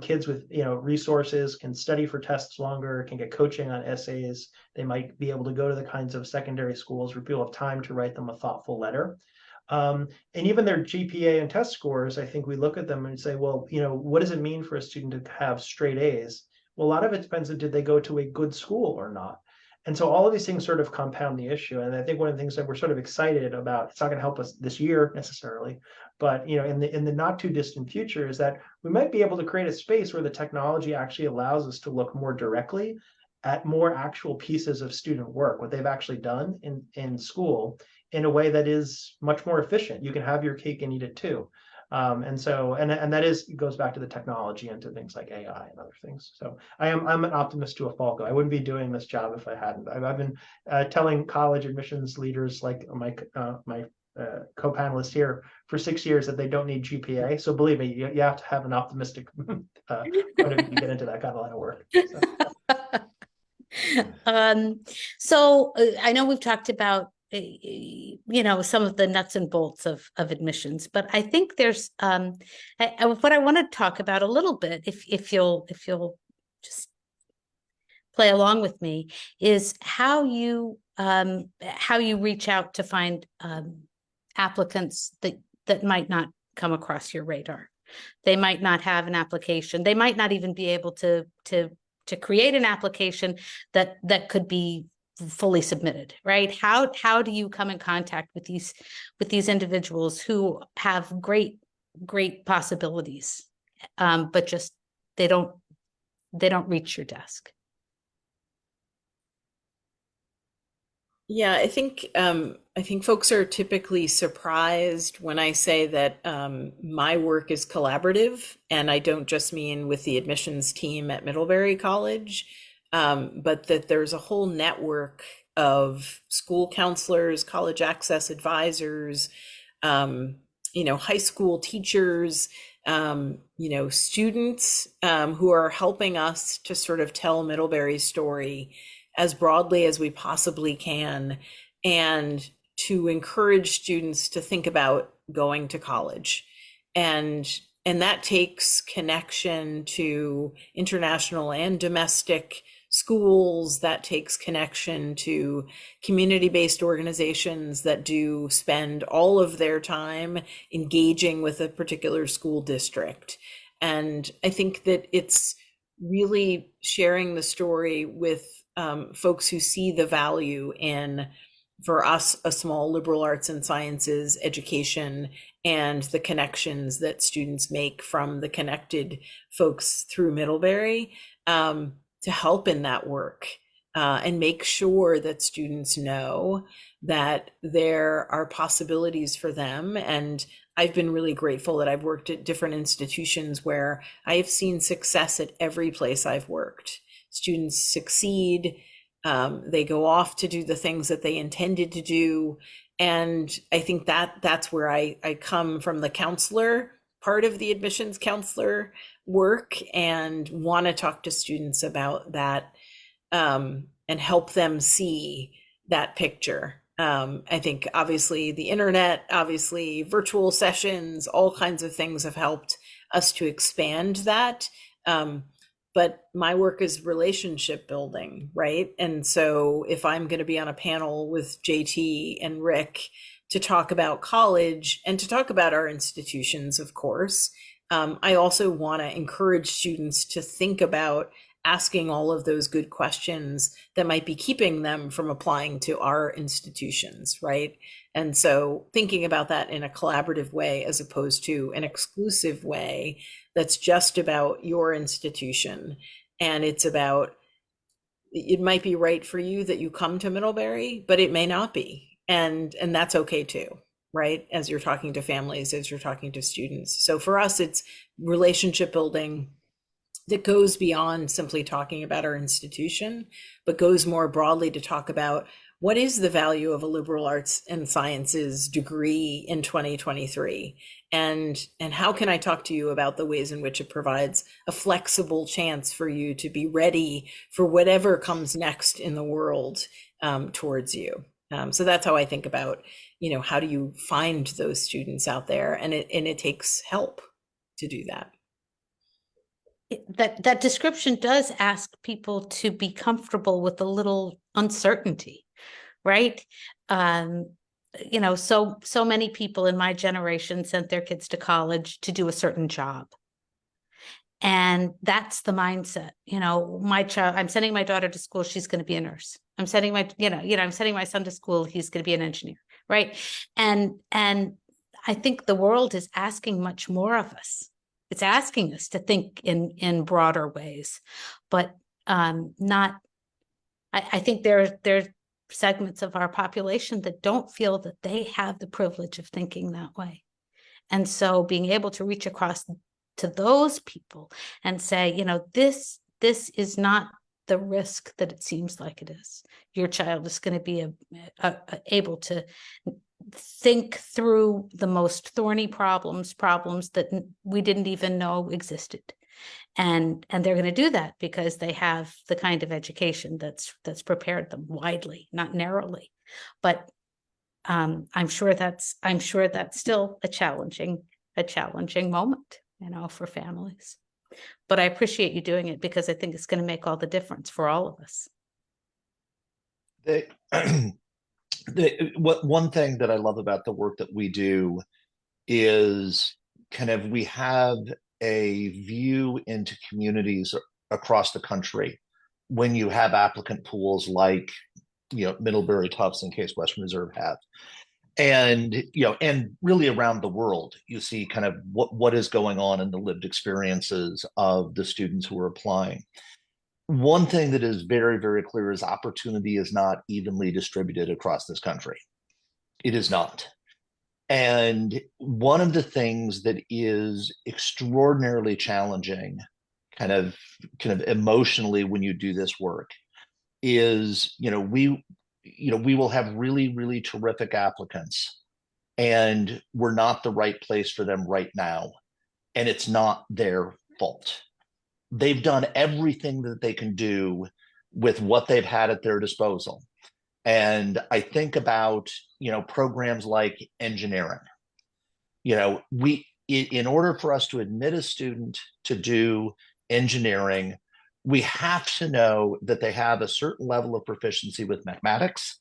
B: Kids with resources can study for tests longer, can get coaching on essays. They might be able to go to the kinds of secondary schools where people have time to write them a thoughtful letter. And even their GPA and test scores, I think we look at them and say, well, what does it mean for a student to have straight A's? Well, a lot of it depends on did they go to a good school or not. And so all of these things sort of compound the issue. And I think one of the things that we're sort of excited about, it's not going to help us this year necessarily, but in the not too distant future, is that we might be able to create a space where the technology actually allows us to look more directly at more actual pieces of student work, what they've actually done in school, in a way that is much more efficient. You can have your cake and eat it too. And that goes back to the technology and to things like AI and other things. So I'm an optimist to a fault. I wouldn't be doing this job if I hadn't. I've been telling college admissions leaders like my co-panelist here for 6 years that they don't need GPA. So believe me, you have to have an optimistic point of view to get into that kind of line of work.
A: So I know we've talked about some of the nuts and bolts of admissions, but I think there's what I want to talk about a little bit, if you'll just play along with me, is how you reach out to find applicants that might not come across your radar. They might not have an application. They might not even be able to create an application that could be fully submitted, right? How do you come in contact with these individuals who have great possibilities, but just they don't reach your desk?
E: Yeah, I think folks are typically surprised when I say that my work is collaborative, and I don't just mean with the admissions team at Middlebury College, but that there's a whole network of school counselors, college access advisors, high school teachers, students who are helping us to sort of tell Middlebury's story as broadly as we possibly can, and to encourage students to think about going to college. And that takes connection to international and domestic schools. That takes connection to community-based organizations that do spend all of their time engaging with a particular school district. And I think that it's really sharing the story with folks who see the value in, for us, a small liberal arts and sciences education, and the connections that students make from the connected folks through Middlebury to help in that work. and make sure that students know that there are possibilities for them. And I've been really grateful that I've worked at different institutions where I have seen success at every place I've worked. Students succeed, they go off to do the things that they intended to do. And I think that's where I come from, the counselor part of the admissions counselor work, and want to talk to students about that, and help them see that picture. I think obviously the internet, obviously virtual sessions, all kinds of things have helped us to expand that. But my work is relationship building, right? And so if I'm going to be on a panel with JT and Rick to talk about college and to talk about our institutions, of course, I also want to encourage students to think about asking all of those good questions that might be keeping them from applying to our institutions, right? And so thinking about that in a collaborative way, as opposed to an exclusive way that's just about your institution. And it's about, it might be right for you that you come to Middlebury, but it may not be. And that's okay too, right? As you're talking to families, as you're talking to students. So for us, it's relationship building that goes beyond simply talking about our institution, but goes more broadly to talk about what is the value of a liberal arts and sciences degree in 2023, and how can I talk to you about the ways in which it provides a flexible chance for you to be ready for whatever comes next in the world, towards you. So that's how I think about, how do you find those students out there, and it takes help to do that.
A: That description does ask people to be comfortable with a little uncertainty, right? So many people in my generation sent their kids to college to do a certain job. And that's the mindset. My child, I'm sending my daughter to school, she's going to be a nurse. I'm sending I'm sending my son to school, he's going to be an engineer, right? And I think the world is asking much more of us. It's asking us to think in broader ways, but not. I think there are segments of our population that don't feel that they have the privilege of thinking that way, and so being able to reach across to those people and say, this is not the risk that it seems like it is. Your child is going to be able to think through the most thorny problems that we didn't even know existed, and they're going to do that because they have the kind of education that's prepared them widely, not narrowly. But I'm sure that's still a challenging moment, for families. But I appreciate you doing it, because I think it's going to make all the difference for all of us.
C: One thing that I love about the work that we do is we have a view into communities across the country when you have applicant pools like Middlebury, Tufts, and Case Western Reserve have. And and really around the world, you see what is going on in the lived experiences of the students who are applying. One thing that is very, very clear is opportunity is not evenly distributed across this country. It is not. And one of the things that is extraordinarily challenging, kind of emotionally, when you do this work, is we will have really, really terrific applicants, and we're not the right place for them right now, and it's not their fault. They've done everything that they can do with what they've had at their disposal. And I think about, programs like engineering. In order for us to admit a student to do engineering, we have to know that they have a certain level of proficiency with mathematics.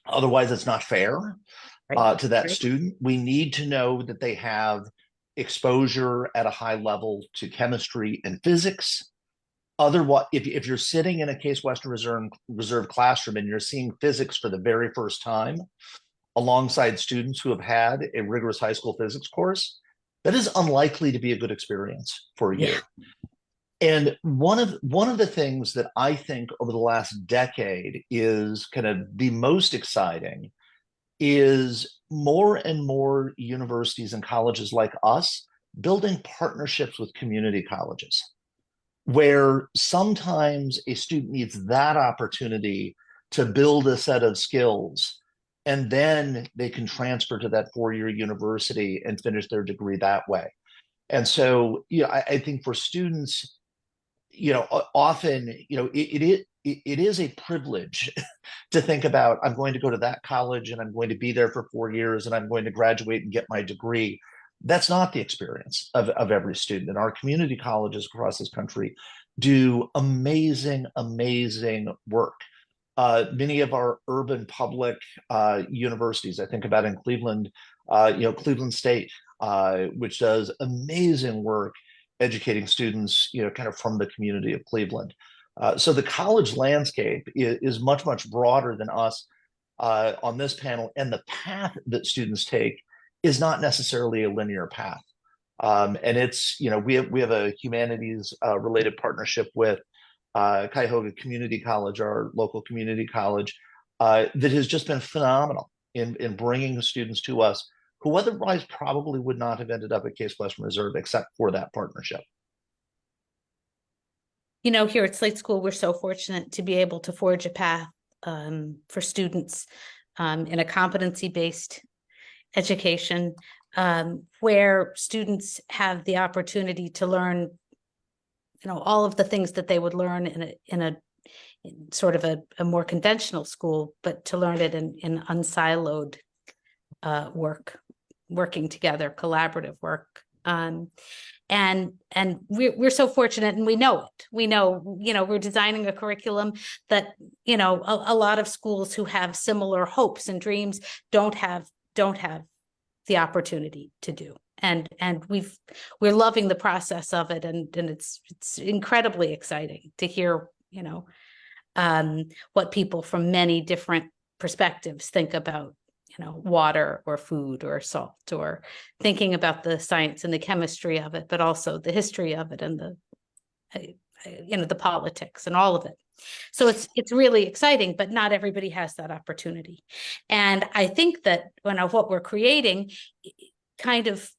C: Otherwise, it's not fair to that student. We need to know that they have exposure at a high level to chemistry and physics. Otherwise, if you're sitting in a Case Western Reserve classroom and you're seeing physics for the very first time alongside students who have had a rigorous high school physics course, that is unlikely to be a good experience for you. And one of the things that I think over the last decade is kind of the most exciting is more and more universities and colleges like us building partnerships with community colleges, where sometimes a student needs that opportunity to build a set of skills, and then they can transfer to that four-year university and finish their degree that way. And so, I think for students, often, it is a privilege to think about, I'm going to go to that college and I'm going to be there for 4 years and I'm going to graduate and get my degree. That's not the experience of every student. And our community colleges across this country do amazing, amazing work. Many of our urban public universities, I think about in Cleveland, Cleveland State, which does amazing work educating students, kind of from the community of Cleveland. So the college landscape is much, much broader than us on this panel, and the path that students take is not necessarily a linear path. And it's, we have a humanities related partnership with Cuyahoga Community College, our local community college, that has just been phenomenal in bringing students to us who otherwise probably would not have ended up at Case Western Reserve except for that partnership.
A: Here at Slate School, we're so fortunate to be able to forge a path for students in a competency-based education where students have the opportunity to learn, all of the things that they would learn in sort of a more conventional school, but to learn it in unsiloed working together, collaborative work. And we're so fortunate, and we know it. We know, we're designing a curriculum that, a lot of schools who have similar hopes and dreams don't have the opportunity to do. And we're loving the process of it, and it's incredibly exciting to hear, what people from many different perspectives think about, water or food or salt, or thinking about the science and the chemistry of it, but also the history of it and the politics and all of it. So it's really exciting, but not everybody has that opportunity. And I think that what we're creating kind of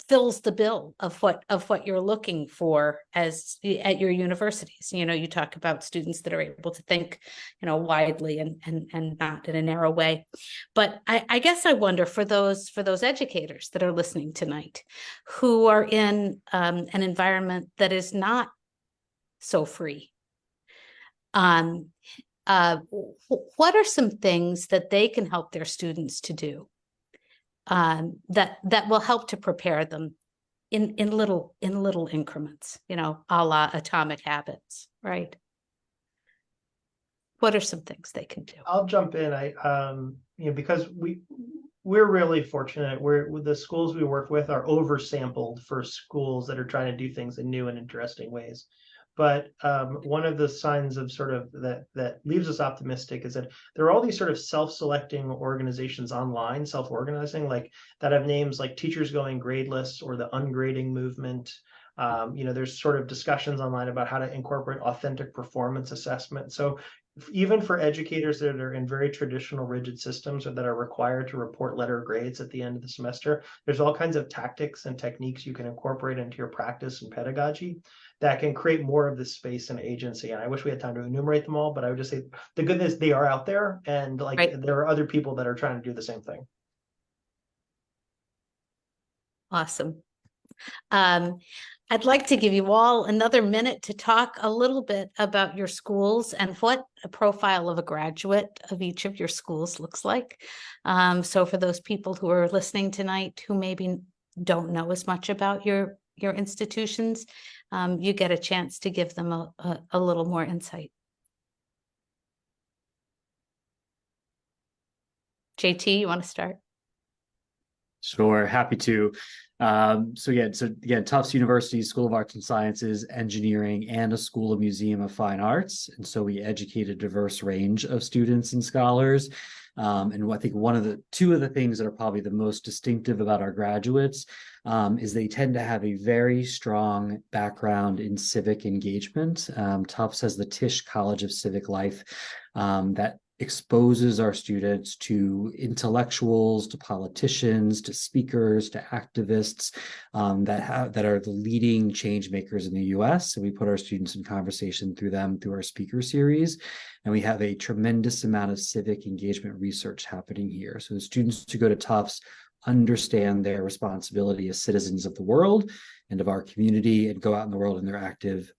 A: fills the bill of what you're looking for at your universities. You talk about students that are able to think, widely and not in a narrow way. But I guess I wonder for those educators that are listening tonight, who are in an environment that is not so free. What are some things that they can help their students to do that will help to prepare them in little increments, a la Atomic Habits, right? What are some things they can do?
B: I'll jump in. Because we're really fortunate. The schools we work with are oversampled for schools that are trying to do things in new and interesting ways. But one of the signs of sort of that leaves us optimistic is that there are all these sort of self-selecting organizations online, self-organizing, like that have names like Teachers Going Gradeless or the Ungrading Movement. There's sort of discussions online about how to incorporate authentic performance assessment. So even for educators that are in very traditional rigid systems or that are required to report letter grades at the end of the semester, there's all kinds of tactics and techniques you can incorporate into your practice and pedagogy that can create more of this space and agency. And I wish we had time to enumerate them all, but I would just say the good news, they are out there, and
A: Right.
B: There are other people that are trying to do the same thing.
A: Awesome. I'd like to give you all another minute to talk a little bit about your schools and what a profile of a graduate of each of your schools looks like. So for those people who are listening tonight who maybe don't know as much about your institutions, you get a chance to give them a little more insight. JT, you want to start?
D: Sure, happy to. So again, Tufts University School of Arts and Sciences, Engineering, and a School of Museum of Fine Arts. And so we educate a diverse range of students and scholars. And I think two of the things that are probably the most distinctive about our graduates is they tend to have a very strong background in civic engagement. Tufts has the Tisch College of Civic Life that exposes our students to intellectuals, to politicians, to speakers, to activists that are the leading change makers in the US. So we put our students in conversation through them through our speaker series. And we have a tremendous amount of civic engagement research happening here. So the students who go to Tufts understand their responsibility as citizens of the world and of our community and go out in the world and they're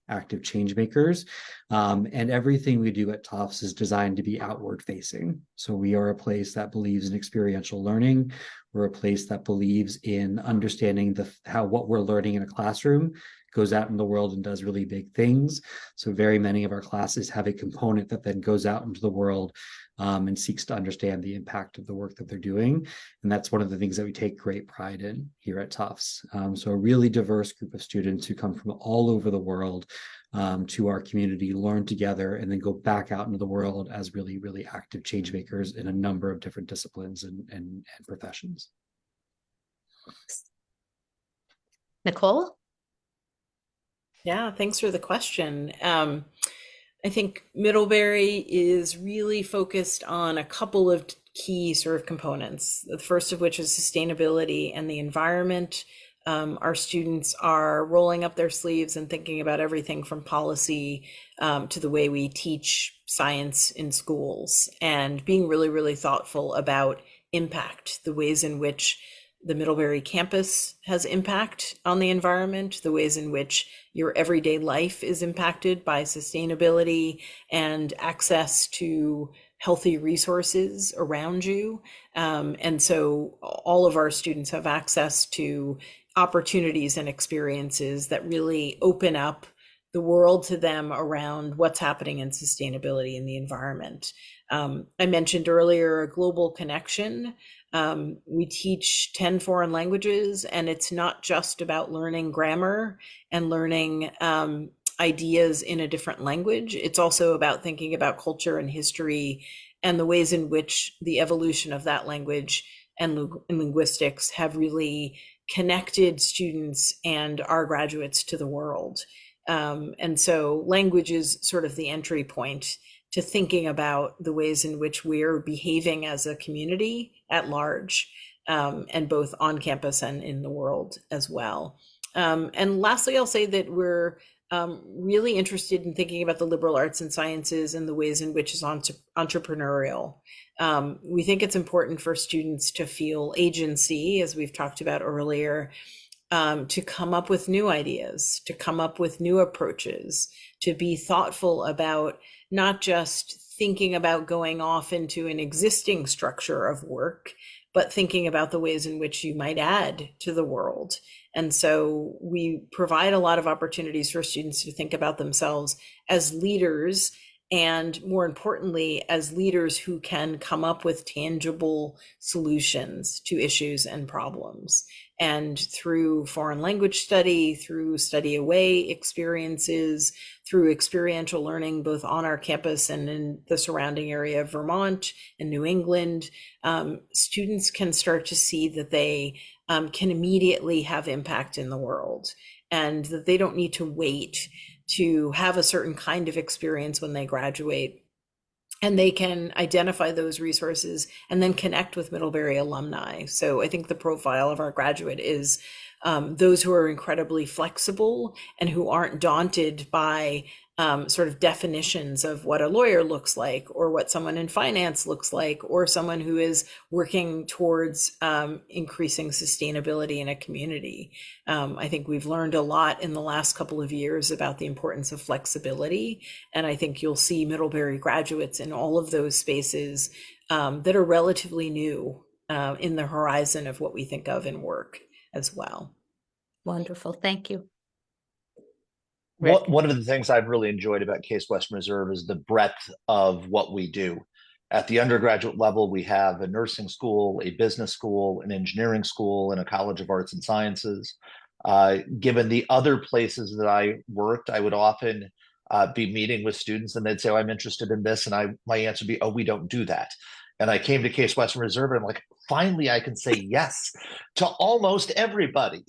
D: active change makers. And everything we do at Tufts is designed to be outward facing. So we are a place that believes in experiential learning. We're a place that believes in understanding how what we're learning in a classroom goes out in the world and does really big things. So very many of our classes have a component that then goes out into the world and seeks to understand the impact of the work that they're doing. And that's one of the things that we take great pride in here at Tufts. So a really diverse group of students who come from all over the world to our community, learn together, and then go back out into the world as really, really active change makers in a number of different disciplines and professions.
A: Nicole?
E: Yeah, thanks for the question. I think Middlebury is really focused on a couple of key sort of components. The first of which is sustainability and the environment. Our students are rolling up their sleeves and thinking about everything from policy to the way we teach science in schools, and being really, really thoughtful about impact, the ways in which the Middlebury campus has impact on the environment, the ways in which your everyday life is impacted by sustainability and access to healthy resources around you. And so all of our students have access to opportunities and experiences that really open up the world to them around what's happening in sustainability in the environment. I mentioned earlier a global connection. We teach 10 foreign languages, and it's not just about learning grammar and learning ideas in a different language. It's also about thinking about culture and history and the ways in which the evolution of that language and linguistics have really connected students and our graduates to the world. And so language is sort of the entry point to thinking about the ways in which we're behaving as a community at large, and both on campus and in the world as well. And lastly, I'll say that we're really interested in thinking about the liberal arts and sciences and the ways in which is entrepreneurial. We think it's important for students to feel agency, as we've talked about earlier, to come up with new ideas, to come up with new approaches, to be thoughtful about not just thinking about going off into an existing structure of work, but thinking about the ways in which you might add to the world. And so we provide a lot of opportunities for students to think about themselves as leaders, and more importantly, as leaders who can come up with tangible solutions to issues and problems. And through foreign language study, through study away experiences, through experiential learning, both on our campus and in the surrounding area of Vermont and New England, students can start to see that they can immediately have impact in the world, and that they don't need to wait to have a certain kind of experience when they graduate. And they can identify those resources and then connect with Middlebury alumni. So I think the profile of our graduate is those who are incredibly flexible and who aren't daunted by sort of definitions of what a lawyer looks like, or what someone in finance looks like, or someone who is working towards increasing sustainability in a community. I think we've learned a lot in the last couple of years about the importance of flexibility. And I think you'll see Middlebury graduates in all of those spaces that are relatively new in the horizon of what we think of in work as well.
A: Wonderful. Thank you. Rick.
C: One of the things I've really enjoyed about Case Western Reserve is the breadth of what we do. At the undergraduate level, we have a nursing school, a business school, an engineering school, and a college of arts and sciences. Given the other places that I worked, I would often be meeting with students and they'd say, oh, I'm interested in this. And my answer would be, oh, we don't do that. And I came to Case Western Reserve and I'm like, finally, I can say yes to almost everybody.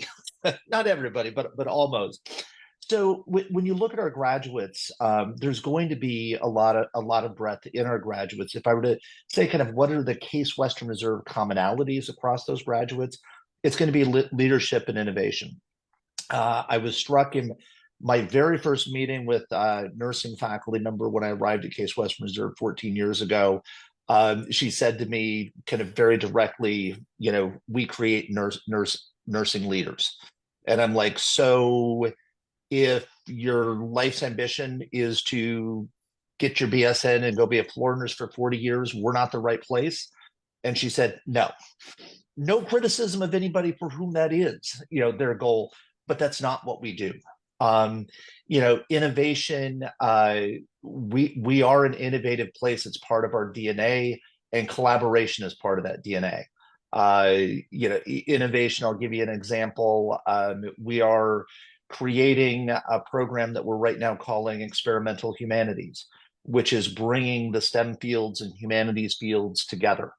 C: Not everybody, but almost. So when you look at our graduates, there's going to be a lot of breadth in our graduates. If I were to say kind of what are the Case Western Reserve commonalities across those graduates, it's going to be leadership and innovation. I was struck in my very first meeting with nursing faculty member when I arrived at Case Western Reserve 14 years ago. She said to me kind of very directly, we create nursing leaders. And I'm like, so if your life's ambition is to get your BSN and go be a floor nurse for 40 years, we're not the right place. And she said, no criticism of anybody for whom that is, their goal, but that's not what we do. Innovation, we are an innovative place. It's part of our DNA, and collaboration is part of that DNA. Innovation, I'll give you an example. We are creating a program that we're right now calling Experimental Humanities, which is bringing the STEM fields and humanities fields together.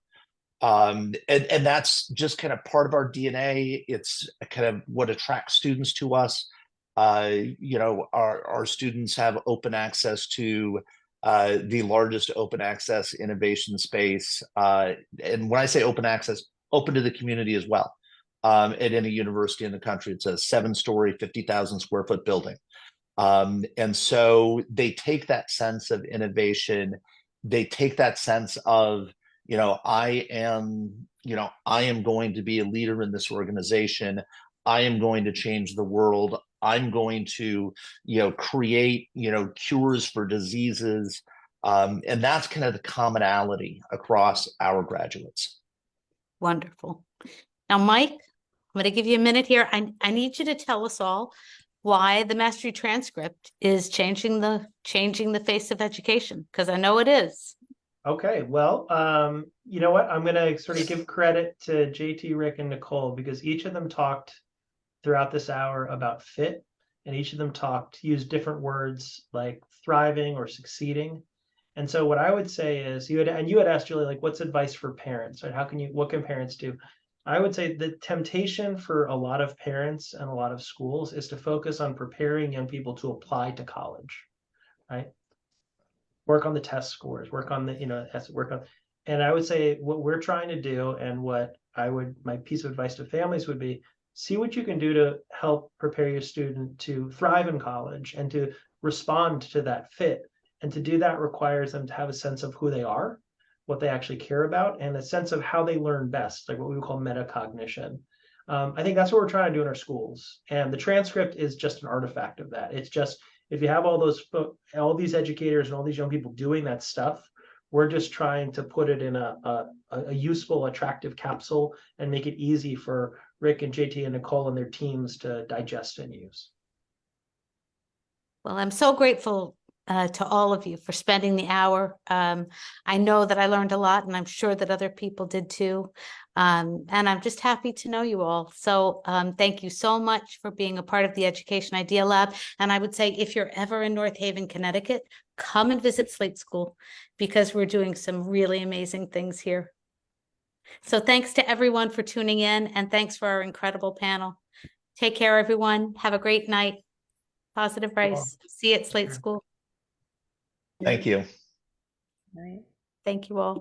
C: And that's just kind of part of our DNA. It's kind of what attracts students to us. Our students have open access to the largest open access innovation space. And when I say open access, open to the community as well. At any university in the country, it's a 7-story, 50,000 square foot building. And so they take that sense of innovation. They take that sense of, I am going to be a leader in this organization. I am going to change the world. I'm going to, create, cures for diseases. And that's kind of the commonality across our graduates. Wonderful.
A: Now, Mike, I'm going to give you a minute here. I need you to tell us all why the Mastery Transcript is changing the face of education, because I know it is.
B: Okay, well, you know what? I'm going to sort of give credit to JT, Rick, and Nicole, because each of them talked throughout this hour about fit, and each of them used different words like thriving or succeeding. And so what I would say is, you had asked, Julie, like, what's advice for parents, right? What can parents do? I would say the temptation for a lot of parents and a lot of schools is to focus on preparing young people to apply to college, right? Work on the test scores, work on and I would say what we're trying to do, and my piece of advice to families would be, see what you can do to help prepare your student to thrive in college and to respond to that fit. And to do that requires them to have a sense of who they are, what they actually care about, and a sense of how they learn best, like what we would call metacognition. I think that's what we're trying to do in our schools. And the transcript is just an artifact of that. It's just, if you have all these educators and all these young people doing that stuff, we're just trying to put it in a useful, attractive capsule and make it easy for Rick and JT and Nicole and their teams to digest and use.
A: Well, I'm so grateful to all of you for spending the hour. I know that I learned a lot, and I'm sure that other people did too. And I'm just happy to know you all. So thank you so much for being a part of the Education Idea Lab. And I would say, if you're ever in North Haven, Connecticut, come and visit Slate School, because we're doing some really amazing things here. So thanks to everyone for tuning in, and thanks for our incredible panel. Take care, everyone. Have a great night. Positive Rice. See you at Slate School.
C: Thank you.
E: Right.
A: Thank you all.